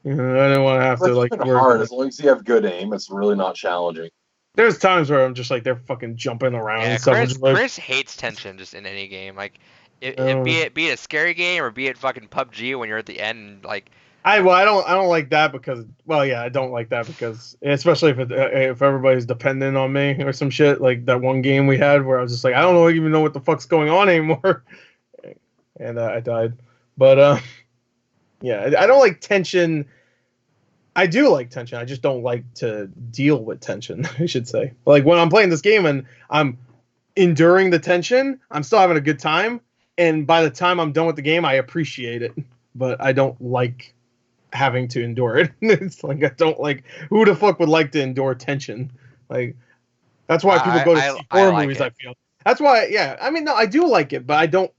you know, I didn't want to have to like.
It's hard as long as you have good aim. It's really not challenging.
There's times where I'm just like they're fucking jumping around.
Yeah,
and stuff.
Chris hates tension just in any game. Like, be it a scary game or be it fucking PUBG when you're at the end and like.
I don't like that because I don't like that because especially if everybody's dependent on me or some shit, like that one game we had where I was just like I don't even know what the fuck's going on anymore, and I died. But yeah, I don't like tension. I do like tension. I just don't like to deal with tension, I should say. Like when I'm playing this game and I'm enduring the tension, I'm still having a good time. And by the time I'm done with the game, I appreciate it. But I don't like having to endure it. It's like I don't like. Who the fuck would like to endure tension? Like that's why people go to see horror movies. I feel that's why. Yeah, I mean, no, I do like it, but I don't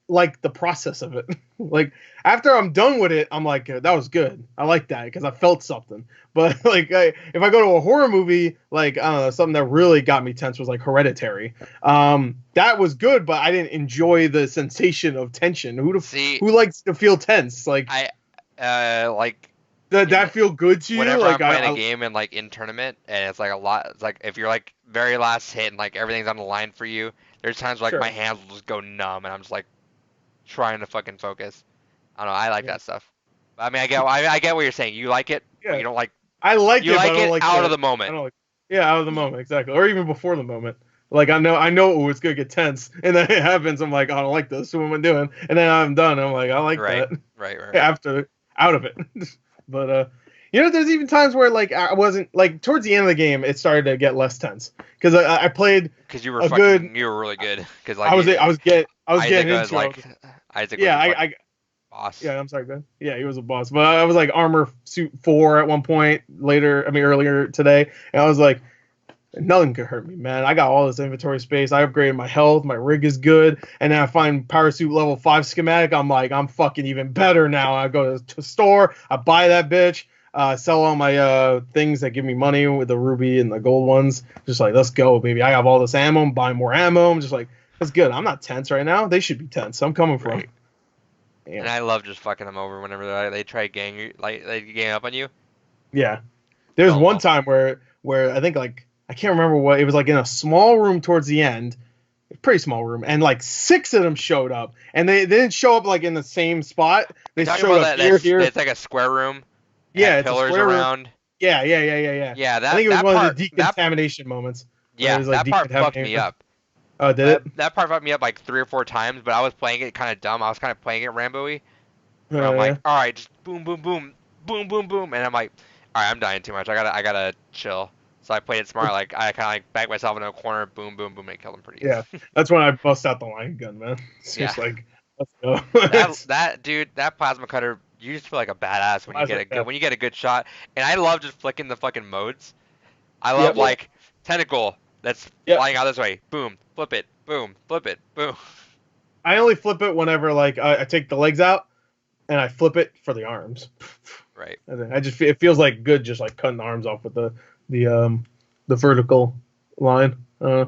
like the process of it. Like after I'm done with it, I'm like, that was good. I like that because I felt something. But like, if I go to a horror movie, like I don't know, something that really got me tense was like Hereditary. That was good, but I didn't enjoy the sensation of tension. Who likes to feel tense? Like
like.
That feel good to you?
Whenever
like
I'm playing a game and like in tournament and it's like a lot. It's like if you're like very last hit and like everything's on the line for you. There's times where, like my hands will just go numb and I'm just like trying to fucking focus. I don't know. I like that stuff. I mean, I get what you're saying. You like it. But you don't like.
I like
you
it.
like
but I don't
it
like
out of the moment.
I don't like. Yeah, out of the moment, exactly, or even before the moment. Like I know it's gonna get tense, and then it happens. I'm like, I don't like this. What am I doing? And then I'm done. I'm like, I like that.
Right.
After out of it, but you know, there's even times where like I wasn't like towards the end of the game, it started to get less tense because I played.
Because you were really good. Because like
I was getting into
like Isaac.
Yeah,
boss.
Yeah, I'm sorry, Ben. Yeah, he was a boss. But I was like armor suit 4 at one point earlier today, and I was like, nothing could hurt me, man. I got all this inventory space. I upgraded my health. My rig is good. And then I find power suit level 5 schematic. I'm like, I'm fucking even better now. I go to the store. I buy that bitch. Sell all my things that give me money with the ruby and the gold ones. Just like, let's go, baby. I have all this ammo. I'm buying more ammo. I'm just like, that's good. I'm not tense right now. They should be tense. I'm coming from.
Right. Yeah. And I love just fucking them over whenever they try gang up on you.
Yeah. There's one time where I think like I can't remember what it was, like in a small room towards the end, a pretty small room, and like 6 of them showed up, and they didn't show up like in the same spot. They showed up here.
It's like a square room.
Yeah, it's
pillars
a square
around.
Room. Yeah.
Yeah,
I think it was one of the decontamination moments.
Yeah,
was, like,
that part fucked me up.
Oh, did it?
That part fucked me up like 3 or 4 times, but I was playing it kind of dumb. I was kind of playing it Rambo-y. I'm like, all right, just boom, boom, boom, boom, boom, boom, and I'm like, all right, I'm dying too much. I gotta chill. So I played it smart. Like I kind of like backed myself in a corner, boom, boom, boom, and killed him pretty easy.
Yeah, that's when I bust out the line gun, man. It's just like, let's go.
that plasma cutter, you just feel like a badass when you get a good shot. And I love just flicking the fucking modes. I love like tentacle that's flying out this way, boom, flip it, Boom. Flip it. Boom.
I only flip it whenever like I take the legs out and I flip it for the arms.
Right.
I just it feels like good just like cutting the arms off with the vertical line. Yeah,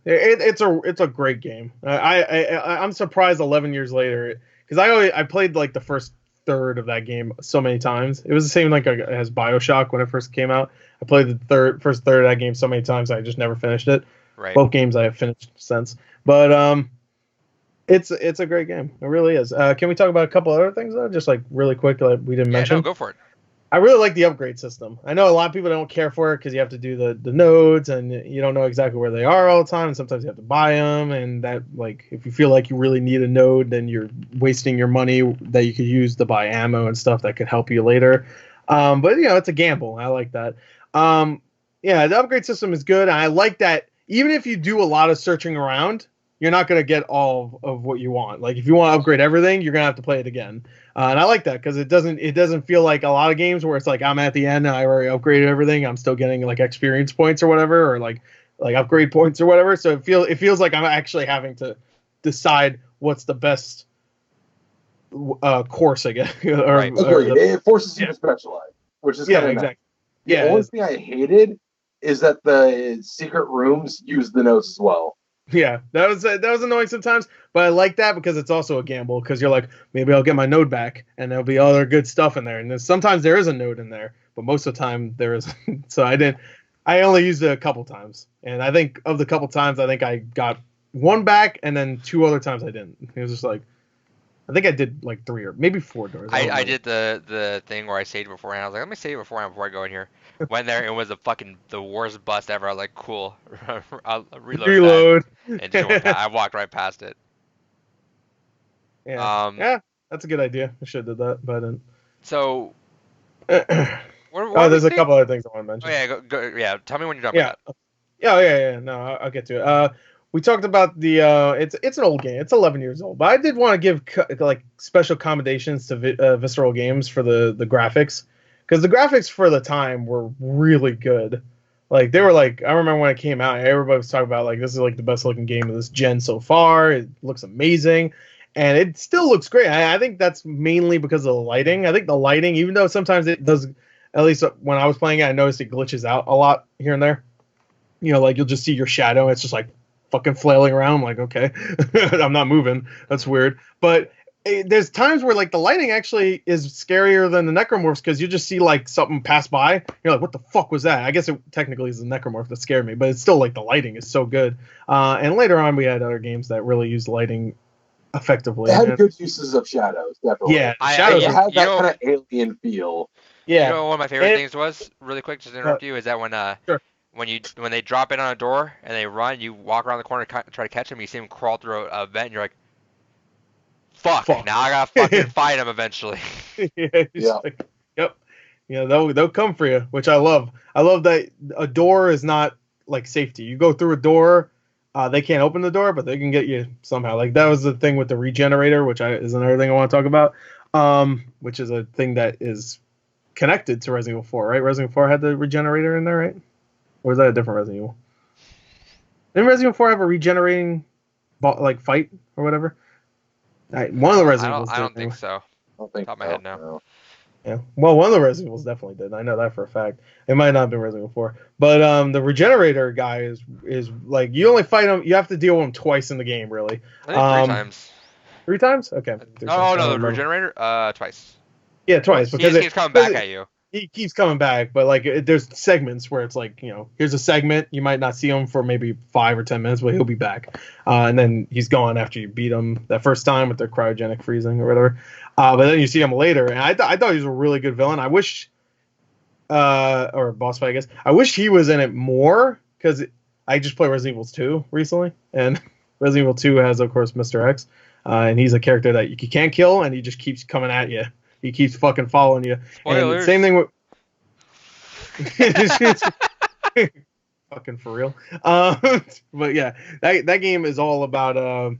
it's a great game. I'm surprised 11 years later because I played like the first third of that game so many times. It was the same like as BioShock when it first came out. I played the first third of that game so many times I just never finished it.
Right.
Both games I have finished since, but it's a great game. It really is. Can we talk about a couple other things though, just like really quick that we didn't mention?
No, go for it.
I really like the upgrade system. I know a lot of people don't care for it because you have to do the nodes and you don't know exactly where they are all the time. And sometimes you have to buy them, and that like if you feel like you really need a node, then you're wasting your money that you could use to buy ammo and stuff that could help you later. But it's a gamble. I like that. The upgrade system is good. I like that even if you do a lot of searching around, you're not going to get all of what you want. Like if you want to upgrade everything, you're going to have to play it again. And I like that because it doesn't feel like a lot of games where it's like I'm at the end and I already upgraded everything. I'm still getting like experience points or whatever, or like upgrade points or whatever. So it feels like I'm actually having to decide what's the best course, I guess.
Agreed. It forces you to specialize, which is kind of
exactly.
Nice. The only thing I hated is that the secret rooms use the notes as well.
Yeah, that was annoying sometimes, but I like that because it's also a gamble because you're like, maybe I'll get my node back and there'll be other good stuff in there. And then sometimes there is a node in there, but most of the time there isn't. So I only used it a couple times. And I think of the couple times, I think I got one back and then 2 other times I didn't. It was just like, I think I did like 3 or maybe 4 doors.
I did the thing where I saved beforehand. I was like, let me save beforehand before I go in here. Went there, it was the worst bust ever. I was like, cool. I'll reload. And just I walked right past it.
Yeah. That's a good idea. I should have did that, but I didn't.
So.
There's a couple other things I want to mention.
Oh yeah, tell me when you're done with that.
Yeah. No, I'll get to it. We talked about the it's an old game. It's 11 years old, but I did want to give like special accommodations to Visceral Games for the graphics, because the graphics for the time were really good. Like they were like, I remember when it came out, everybody was talking about like this is like the best looking game of this gen so far. It looks amazing, and it still looks great. I think that's mainly because of the lighting. I think the lighting, even though sometimes it does, at least when I was playing it, I noticed it glitches out a lot here and there. Like you'll just see your shadow. It's just like fucking flailing around. I'm like, okay, I'm not moving. That's weird. But there's times where like the lighting actually is scarier than the necromorphs because you just see like something pass by. You're like, what the fuck was that? I guess it technically is the necromorph that scared me, but it's still like the lighting is so good. And later on, we had other games that really used lighting effectively.
They had good uses of shadows, definitely.
Yeah,
shadows had that kind of alien feel.
Yeah.
You know what one of my favorite things was, really quick, just to interrupt you, is that when
sure.
when they drop in on a door and they run, you walk around the corner try to catch them, you see them crawl through a vent, and you're like, fuck. Now I gotta fucking fight them eventually.
Yeah. Like, yep. They'll come for you, which I love. I love that a door is not like safety. You go through a door, they can't open the door, but they can get you somehow. Like that was the thing with the regenerator, which is another thing I want to talk about, which is a thing that is connected to Resident Evil 4, right? Resident Evil 4 had the regenerator in there, right? Or is that a different Resident Evil? Didn't Resident Evil 4 have a regenerating like fight or whatever? One of the Resident Evils.
I don't think so.
I don't think
top of my head now.
No.
Yeah. Well, one of the Resident Evils definitely did. I know that for a fact. It might not have been Resident Evil 4. But the regenerator guy is like you only fight him. You have to deal with him twice in the game, really.
I think 3 times.
3 times? Okay.
No, the regenerator twice.
Yeah, twice because
he keeps coming back at you.
He keeps coming back, but like there's segments where it's like, here's a segment, you might not see him for maybe 5 or 10 minutes, but he'll be back, and then he's gone after you beat him that first time with the cryogenic freezing or whatever. But then you see him later, and I thought he was a really good villain. I wish, or boss fight, I guess. I wish he was in it more because I just played Resident Evil 2 recently, and Resident Evil 2 has, of course, Mr. X, and he's a character that you can't kill, and he just keeps coming at you. He keeps fucking following you.
Spoilers.
And same thing with fucking for real. But yeah, that game is all about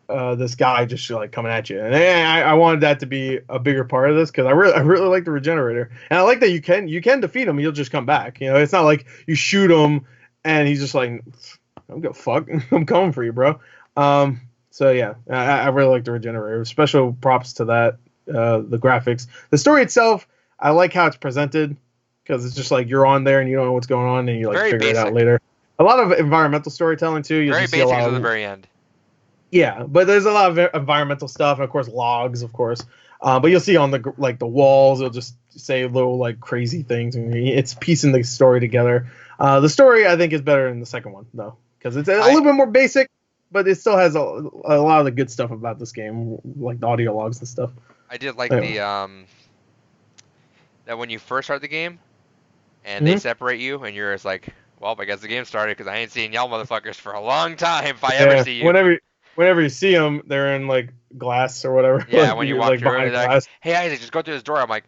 this guy just like coming at you, and I wanted that to be a bigger part of this because I really like the regenerator, and I like that you can defeat him. He'll just come back. It's not like you shoot him and he's just like, I'm gonna fuck, I'm coming for you, bro. So yeah, I really like the Regenerator. Special props to that. The graphics, the story itself, I like how it's presented because it's just like you're on there and you don't know what's going on and you like
Very
figure it out
basic.
later. A lot of environmental storytelling too. You
Very
just see a
basic
lot
to the
of,
very end.
yeah, but there's a lot of environmental stuff and of course logs, of course. But you'll see on the walls, it'll just say little like crazy things and it's piecing the story together. The story I think is better in the second one though because it's a little bit more basic, but it still has a lot of the good stuff about this game, like the audio logs and stuff.
I did like
Anyway.
that when you first start the game and they separate you and you're just like, well, I guess the game started because I ain't seen y'all motherfuckers for a long time if I ever see you.
Whenever you see them, they're in like glass or whatever.
Yeah,
like,
when you walk
like,
through
behind
it, they're
glass.
like, hey Isaac, just go through this door. I'm like,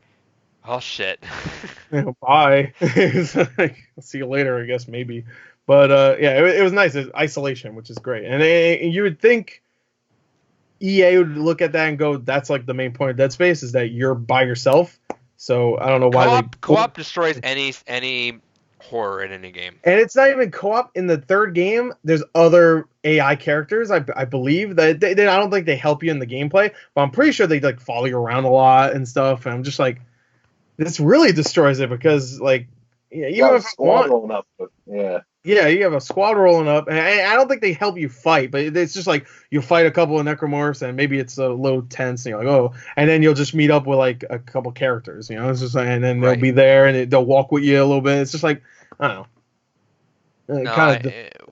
oh shit.
Bye. It's like, I'll see you later, I guess, maybe. But yeah, it was nice. It's isolation, which is great. And you would think EA would look at that and go, that's like the main point of Dead Space is that you're by yourself. So I don't know why
co-op destroys any horror in any game.
And it's not even co-op. In the third game, there's other AI characters, I believe. That I don't think they help you in the gameplay, but I'm pretty sure they like follow you around a lot and stuff. And I'm just like, this really destroys it because like, yeah, you have a
squad rolling up, but
yeah, you have a squad rolling up, and I don't think they help you fight, but it's just like you fight a couple of necromorphs, and maybe it's a little tense, and you're like, oh, and then you'll just meet up with like a couple characters, you know, it's just like, and then they'll be there, and they'll walk with you a little bit. It's just like, I don't know.
No,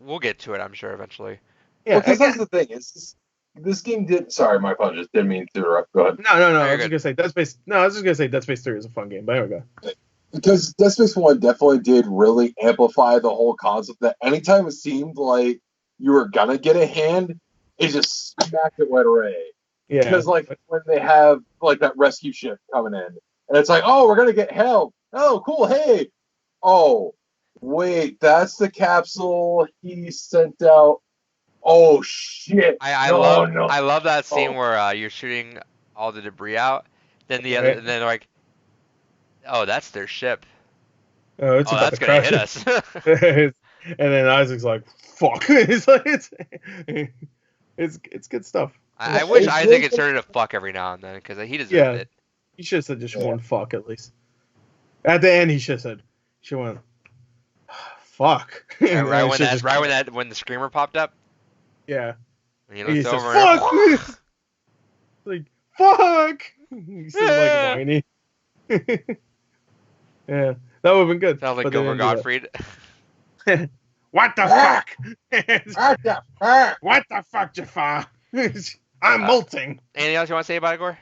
we'll get to it, I'm sure, eventually.
Yeah, because that's the thing. This game did. Sorry, my apologies. Didn't mean to interrupt. Go ahead.
No. I was just gonna say Dead Space. No, I was just gonna say Dead Space 3 is a fun game. But anyway, go.
Because Dead Space 1 definitely did really amplify the whole concept that anytime it seemed like you were gonna get a hand, it just smacked it right away.
Yeah.
Because like when they have like that rescue ship coming in, and it's like, oh, we're gonna get help. Oh, cool. Hey. Oh, wait, that's the capsule he sent out. Oh shit!
I love that scene where you're shooting all the debris out. Then then they're like, oh, that's their ship.
Oh, it's
that's gonna hit us.
And then Isaac's like, fuck. It's like it's good stuff.
I wish Isaac had started to fuck every now and then because he deserved it.
He should have said just one fuck at least. At the end, he should have said, she went, fuck.
When the screamer popped up.
Yeah.
And he looked over
and fuck! Like, fuck! He's so like whiny. Yeah, that would have been good.
Sounds like Gilbert Gottfried.
What the fuck?
What the fuck?
What the fuck, Jafar? I'm molting.
Anything else you want to say about it, Gore?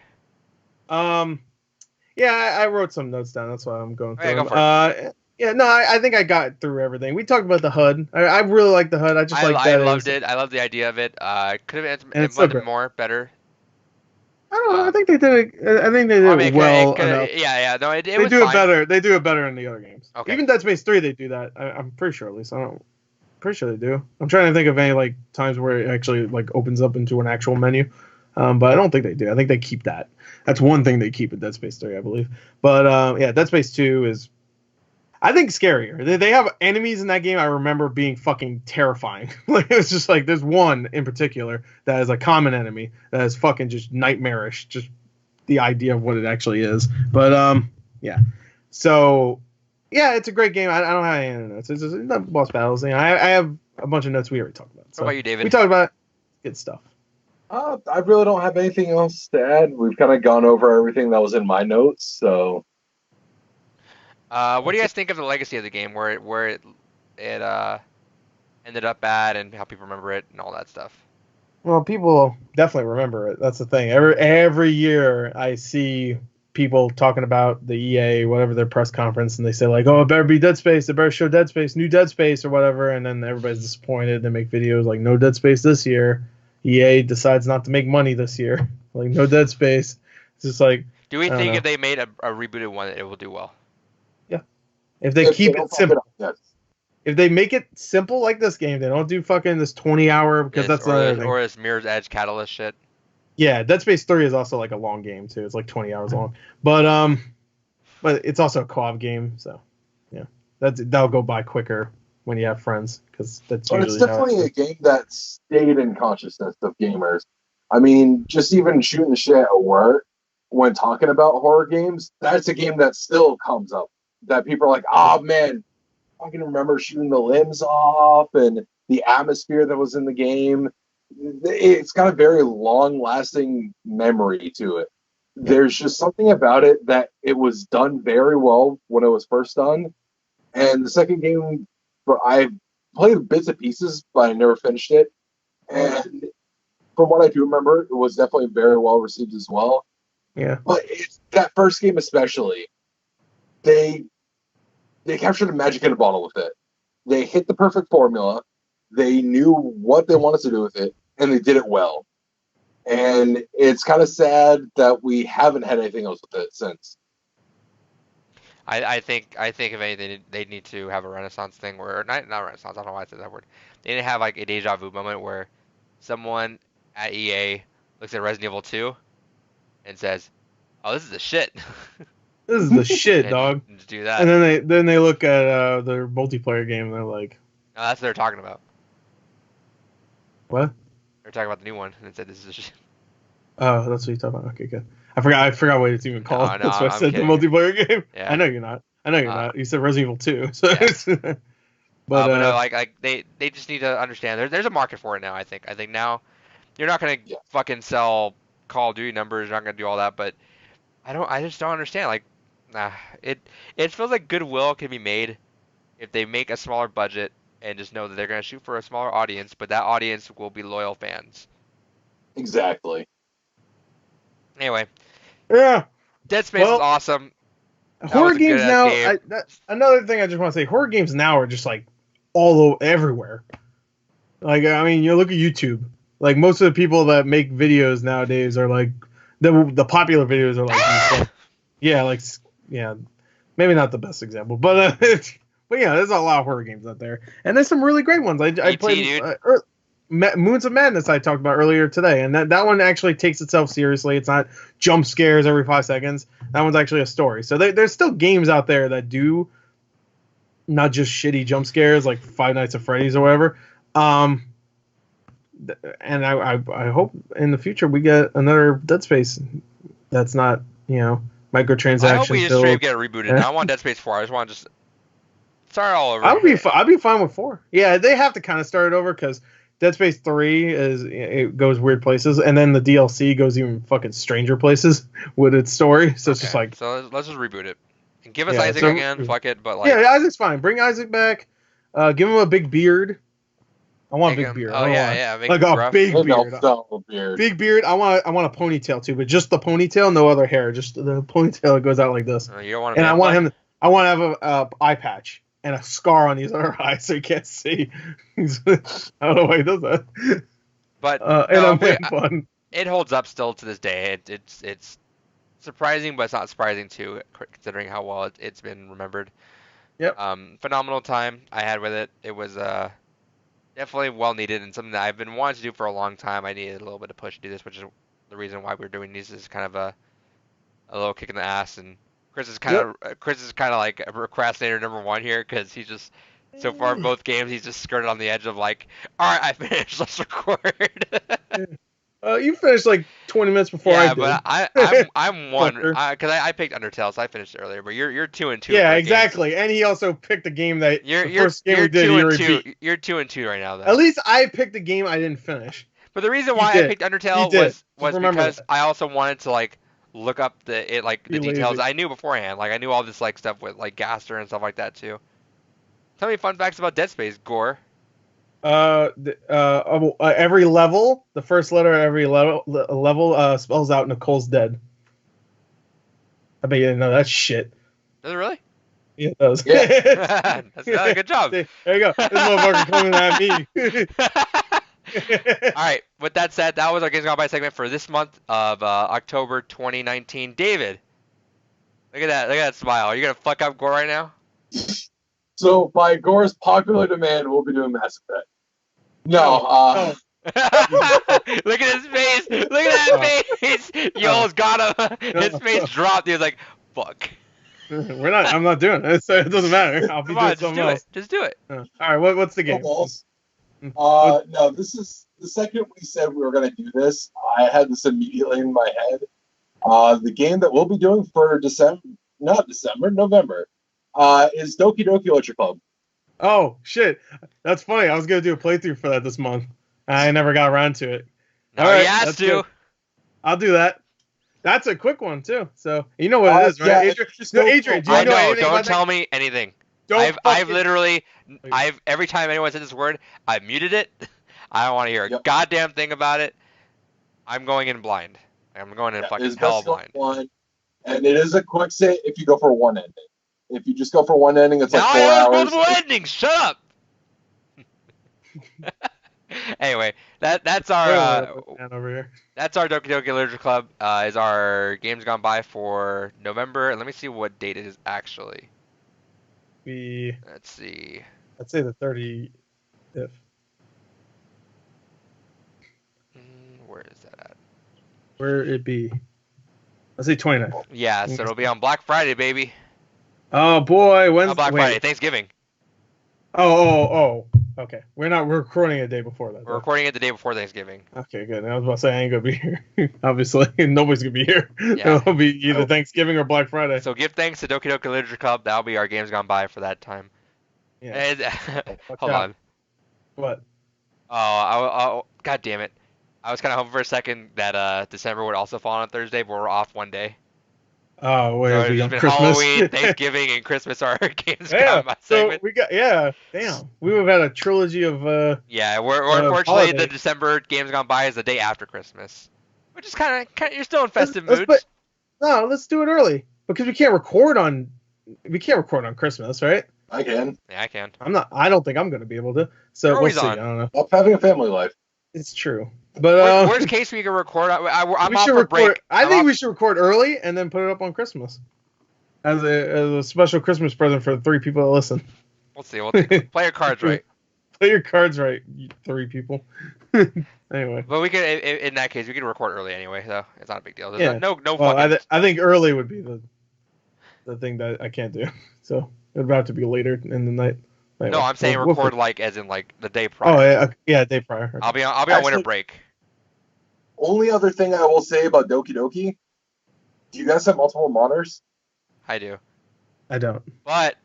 Yeah, I wrote some notes down. That's why I'm going through.
Go for it.
Yeah, no, I think I got through everything. We talked about the HUD. I really like the HUD. I
loved it. I loved the idea of it. Could have been more better.
I don't know. I think they did it. I think they did it well enough.
Yeah. No, they
do it better. They do it better in the other games.
Okay.
Even Dead Space 3, they do that. I'm pretty sure, at least. Pretty sure they do. I'm trying to think of any like times where it actually like opens up into an actual menu. But I don't think they do. I think they keep that. That's one thing they keep in Dead Space 3, I believe. But yeah, Dead Space 2 is, I think, scarier. They have enemies in that game I remember being fucking terrifying. Like, it's just like, there's one in particular that is a common enemy that is fucking just nightmarish. Just the idea of what it actually is. But yeah. So yeah, it's a great game. I don't have any notes. It's just the boss battles. You know, I have a bunch of notes we already talked about. So
what about you, David?
We talked about good stuff.
I really don't have anything else to add. We've kind of gone over everything that was in my notes. So,
what do you guys think of the legacy of the game, where it ended up bad, and how people remember it, and all that stuff?
Well, people definitely remember it. That's the thing. Every year I see people talking about the EA, whatever their press conference, and they say like, "Oh, it better be Dead Space. It better show Dead Space, new Dead Space, or whatever." And then everybody's disappointed. They make videos like, "No Dead Space this year." EA decides not to make money this year. Like, no Dead Space. It's just like.
Do we think if they made a rebooted one, it will do well?
Yeah. If they keep it simple. Yes. If they make it simple like this game, they don't do fucking this 20-hour, because that's the other thing.
Or this Mirror's Edge Catalyst shit.
Yeah, Dead Space 3 is also like a long game too. It's like 20 hours long. But it's also a co-op game, so yeah. That'll go by quicker when you have friends, because that's
But it's
usually how
definitely a game that stayed in consciousness of gamers. I mean, just even shooting the shit at work when talking about horror games, that's a game that still comes up. That people are like, oh man, I can remember shooting the limbs off and the atmosphere that was in the game. It's got a very long lasting memory to it. There's just something about it that it was done very well when it was first done. And the second game, I played bits and pieces, but I never finished it. And from what I do remember, it was definitely very well received as well.
Yeah.
But that first game especially, they captured the magic in a bottle with it. They hit the perfect formula. They knew what they wanted to do with it, and they did it well. And it's kind of sad that we haven't had anything else with it since.
I think if anything, they need to have a Renaissance thing where not Renaissance. I don't know why I said that word. They need to have like a deja vu moment where someone at EA looks at Resident Evil 2 and says, "Oh, this is the shit."
This is the shit,
and
dog.
just do that.
And then they look at their multiplayer game and they're like,
No, that's what they're talking about.
what?
They're talking about the new one and it said this is the shit.
Oh, that's what you're talking about. Okay, good. I forgot what it's even called.
No,
That's why I
I'm
said
kidding.
the multiplayer game.
Yeah.
I know you're not. You said Resident Evil 2. So
Yeah.
but
no, like they just need to understand there's a market for it now. I think now you're not gonna fucking sell Call of Duty numbers. You're not gonna do all that, but I just don't understand. Like, it feels like goodwill can be made if they make a smaller budget and just know that they're gonna shoot for a smaller audience, but that audience will be loyal fans.
Exactly.
Anyway,
yeah.
Dead Space is awesome.
Horror games now. Another thing I just want to say: horror games now are just like everywhere. Like, I mean, you look at YouTube. Like, most of the people that make videos nowadays are like the popular videos are like maybe not the best example, but yeah, there's a lot of horror games out there, and there's some really great ones. I played Moons of Madness I talked about earlier today, and that one actually takes itself seriously. It's not jump scares every 5 seconds. That one's actually a story. So there's still games out there that do not just shitty jump scares like Five Nights at Freddy's or whatever. And I hope in the future we get another Dead Space that's not, microtransactions.
I hope we just straight get rebooted. I want Dead Space 4. I just want to just start all over.
I'd be fine with 4. Yeah, they have to kind of start it over because Dead Space 3 it goes weird places, and then the DLC goes even fucking stranger places with its story. So it's just like,
so let's just reboot it and give us Isaac again. Fuck it, but like
Isaac's fine. Bring Isaac back. Give him a big beard. I want a big beard.
Oh yeah,
like a big beard.
Beard.
Big beard. I want a ponytail too, but just the ponytail, no other hair. Just the ponytail that goes out like this.
You don't want.
And I want to have a eye patch and a scar on his other eye so he can't see. I don't know why he does that.
But
fun.
It holds up still to this day. It's surprising, but it's not surprising too, considering how well it's been remembered.
Yep.
Phenomenal time I had with it. It was definitely well needed and something that I've been wanting to do for a long time. I needed a little bit of push to do this, which is the reason why we're doing these. Is kind of a little kick in the ass, and Chris is kind of like a procrastinator number one here because he's just so far in both games he's just skirted on the edge of like, all right, I finished, let's record.
You finished like 20 minutes before I did.
Yeah, but I'm one because I picked Undertale, so I finished it earlier. But you're 2 and 2.
Yeah, exactly. Games. And he also picked a game that first game we did.
You're 2 and 2 right now, though.
At least I picked a game I didn't finish.
But the reason why I picked Undertale was because I also wanted to like look up the details I knew beforehand. Like I knew all this like stuff with like Gaster and stuff like that too. Tell me fun facts about Dead Space, Gore.
Every level, the first letter of every level spells out Nicole's dead. I bet you didn't know that shit.
Does it really?
Yeah, it does.
Yeah. That's a good job.
There you go. This motherfucker coming at me.
All right. With that said, that was our Games Gone By segment for this month of October 2019. David, look at that. Look at that smile. Are you gonna fuck up Gore right now?
So, by Gore's popular demand, we'll be doing Mass Effect. No.
Look at his face. Look at that face. You almost got him. His face dropped. He was like, fuck.
We're not. I'm not doing it, so it doesn't matter. I'll be
Come
doing
on, just
something
do
else.
it. Just do it.
All right. What's the game?
Balls.
What-
No, this is the second we said we were going to do this. I had this immediately in my head. The game that we'll be doing for November, is Doki Doki Literature Club.
Oh shit, that's funny. I was gonna do a playthrough for that this month. I never got around to it.
No,
All right,
he has
that's
to.
good. I'll do that. That's a quick one too. So you know what it is, right?
Yeah,
Adrian,
just
no,
go
Adrian,
for-
do you
I
know
know.
anything
Don't
about
tell
that?
me anything.
Don't
I've
fucking-
literally,
Wait.
every time anyone said this word, I've muted it. I don't want to hear a
Yep.
goddamn thing about it. I'm going in blind. I'm going in
Yeah,
fucking
it's
hell
best to go
blind.
blind. And it is a quick save if you go for one ending. If you just go for one ending, it's
Now
like
I
4
know
hours.
multiple endings. Shut up. Anyway, that's our
over here.
that's our Doki Doki Literature Club. Is our games gone by for November. Let me see what date it is actually. Let's see.
I'd say the 30th.
Where is that at?
Where it be? Let's say 29th.
Yeah, so it'll be on Black Friday, baby.
Oh boy, when's
Not Black Friday, Thanksgiving.
Oh. Okay, we're recording a day before that.
We're
though.
recording it the day before Thanksgiving.
Okay, good. I was about to say I ain't gonna be here. Obviously, nobody's gonna be here.
Yeah.
It'll be either
Oh.
Thanksgiving or Black Friday.
So give thanks to Doki Doki Literature Club. That'll be our games gone by for that time.
Yeah.
And,
Watch
hold
out.
on.
What?
Oh, god damn it. I was kind of hoping for a second that December would also fall on Thursday, but we're off one day.
Oh, wait,
So
it'll be
it's
on
been
Christmas.
Halloween, Thanksgiving, and Christmas are our games
Yeah,
gone by
so
segment.
we got damn. We would have had a trilogy of
Yeah, we're unfortunately
holiday.
the December games gone by is the day after Christmas, which is kind of you're still in festive
let's
moods.
No, let's do it early because we can't record on Christmas, right?
I can.
Yeah, I can.
I don't think I'm gonna be able to. So
You're
we'll
always
see.
on.
I don't know.
Stop having a family life.
It's true. But
Worst case, we can record. I'm
we
off
should
for
record.
break.
I
I'm
think
off-
we should record early and then put it up on Christmas as a special Christmas present for the 3 people that listen.
We'll see. We'll play your cards right.
Play your cards right, you 3 people. Anyway.
But we could, in that case, we could record early anyway, though. It's not a big deal. There's
Yeah.
no
Well,
fucking.
I think early would be the thing that I can't do. So it would have to be later in the night. Anyway,
No, I'm saying
we'll
record
figure-
like as in like the day prior.
Oh yeah, day prior. Okay.
I'll be on winter
Actually-
break.
Only other thing I will say about Doki Doki, do you guys have multiple monitors?
I do,
I don't.
but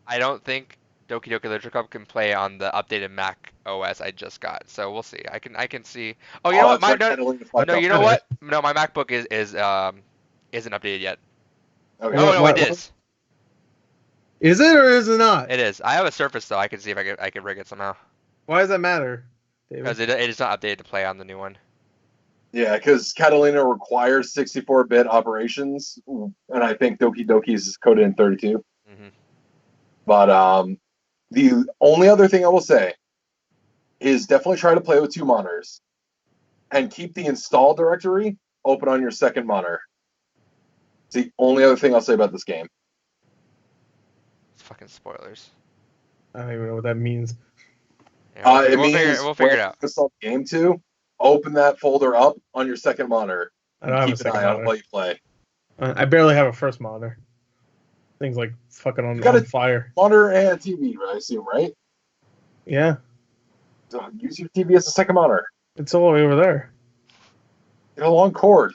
I don't think Doki Doki Literature Club can play on the updated Mac OS I just got. So we'll see. I can see. Oh, you know what?
that's right,
No, you know what? No, my MacBook isn't updated yet.
Okay.
Oh no,
What-
it is.
Is it or is it not?
It is. I have a Surface though. I can see if I can rig it somehow
Why does that matter, David?
because it is not updated to play on the new one.
Yeah, because Catalina requires 64-bit operations, and I think Doki Doki is coded in 32.
Mhm.
But the only other thing I will say is definitely try to play with 2 monitors, and keep the install directory open on your second monitor. It's the only other thing I'll say about this game.
It's fucking spoilers.
I don't even know what that means.
Yeah,
It
we'll
means
figure it out.
Install the game to open that folder up on your second monitor.
I don't have a
Keep an
second
eye on
monitor.
while you play.
I barely have a first monitor. Things like fucking on
got a-
fire.
Monitor and a TV, I assume, right?
Yeah,
So use your TV as a second monitor.
it's all the way over there.
Get a long cord.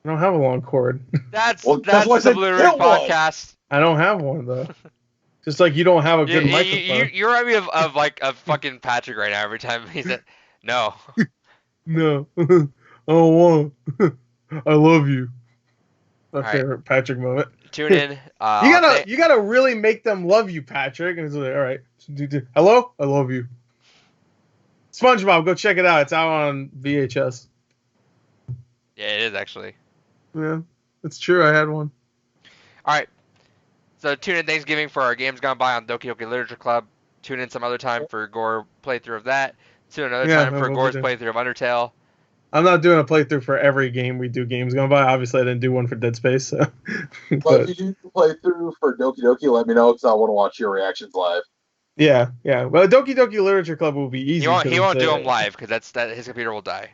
I don't have a long cord.
That's
Well, that's why I
the
said
Blue
get
Ridge
one.
podcast.
I don't have one though. Just like you don't have a good microphone.
You remind me of like a fucking Patrick right now every time he said no.
No, I don't want. I love you. My
Alright.
favorite Patrick moment.
Tune in.
You gotta really make them love you, Patrick. And it's like, all right, hello, I love you. SpongeBob, go check it out. It's out on VHS.
Yeah, it is actually.
Yeah, it's true. I had one.
All right. So tune in Thanksgiving for our games gone by on Doki Doki Literature Club. Tune in some other time for Gore playthrough of that. Tune in another
Yeah,
time for
we'll
Gore's
do.
playthrough of Undertale.
I'm not doing a playthrough for every game we do games gone by. Obviously, I didn't do one for Dead Space. So.
But
But
if you do play through for Doki Doki, let me know because I want to watch your reactions live.
yeah. Well, Doki Doki Literature Club will be easy.
He won't
'cause
do
it's,
them live because his computer will die.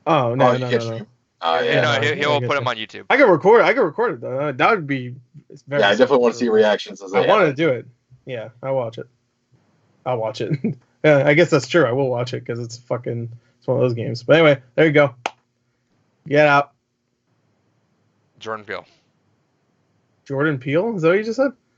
Oh no,
you
no,
can
no, no.
stream.
He'll put them on YouTube.
I could record it though. That would be very.
Yeah, I definitely want to see reactions.
I want to do it. Yeah, I'll watch it. Yeah, I guess that's true. I will watch it because it's one of those games. But anyway, there you go. Get out.
Jordan Peele.
Jordan Peele? Is that what you just said?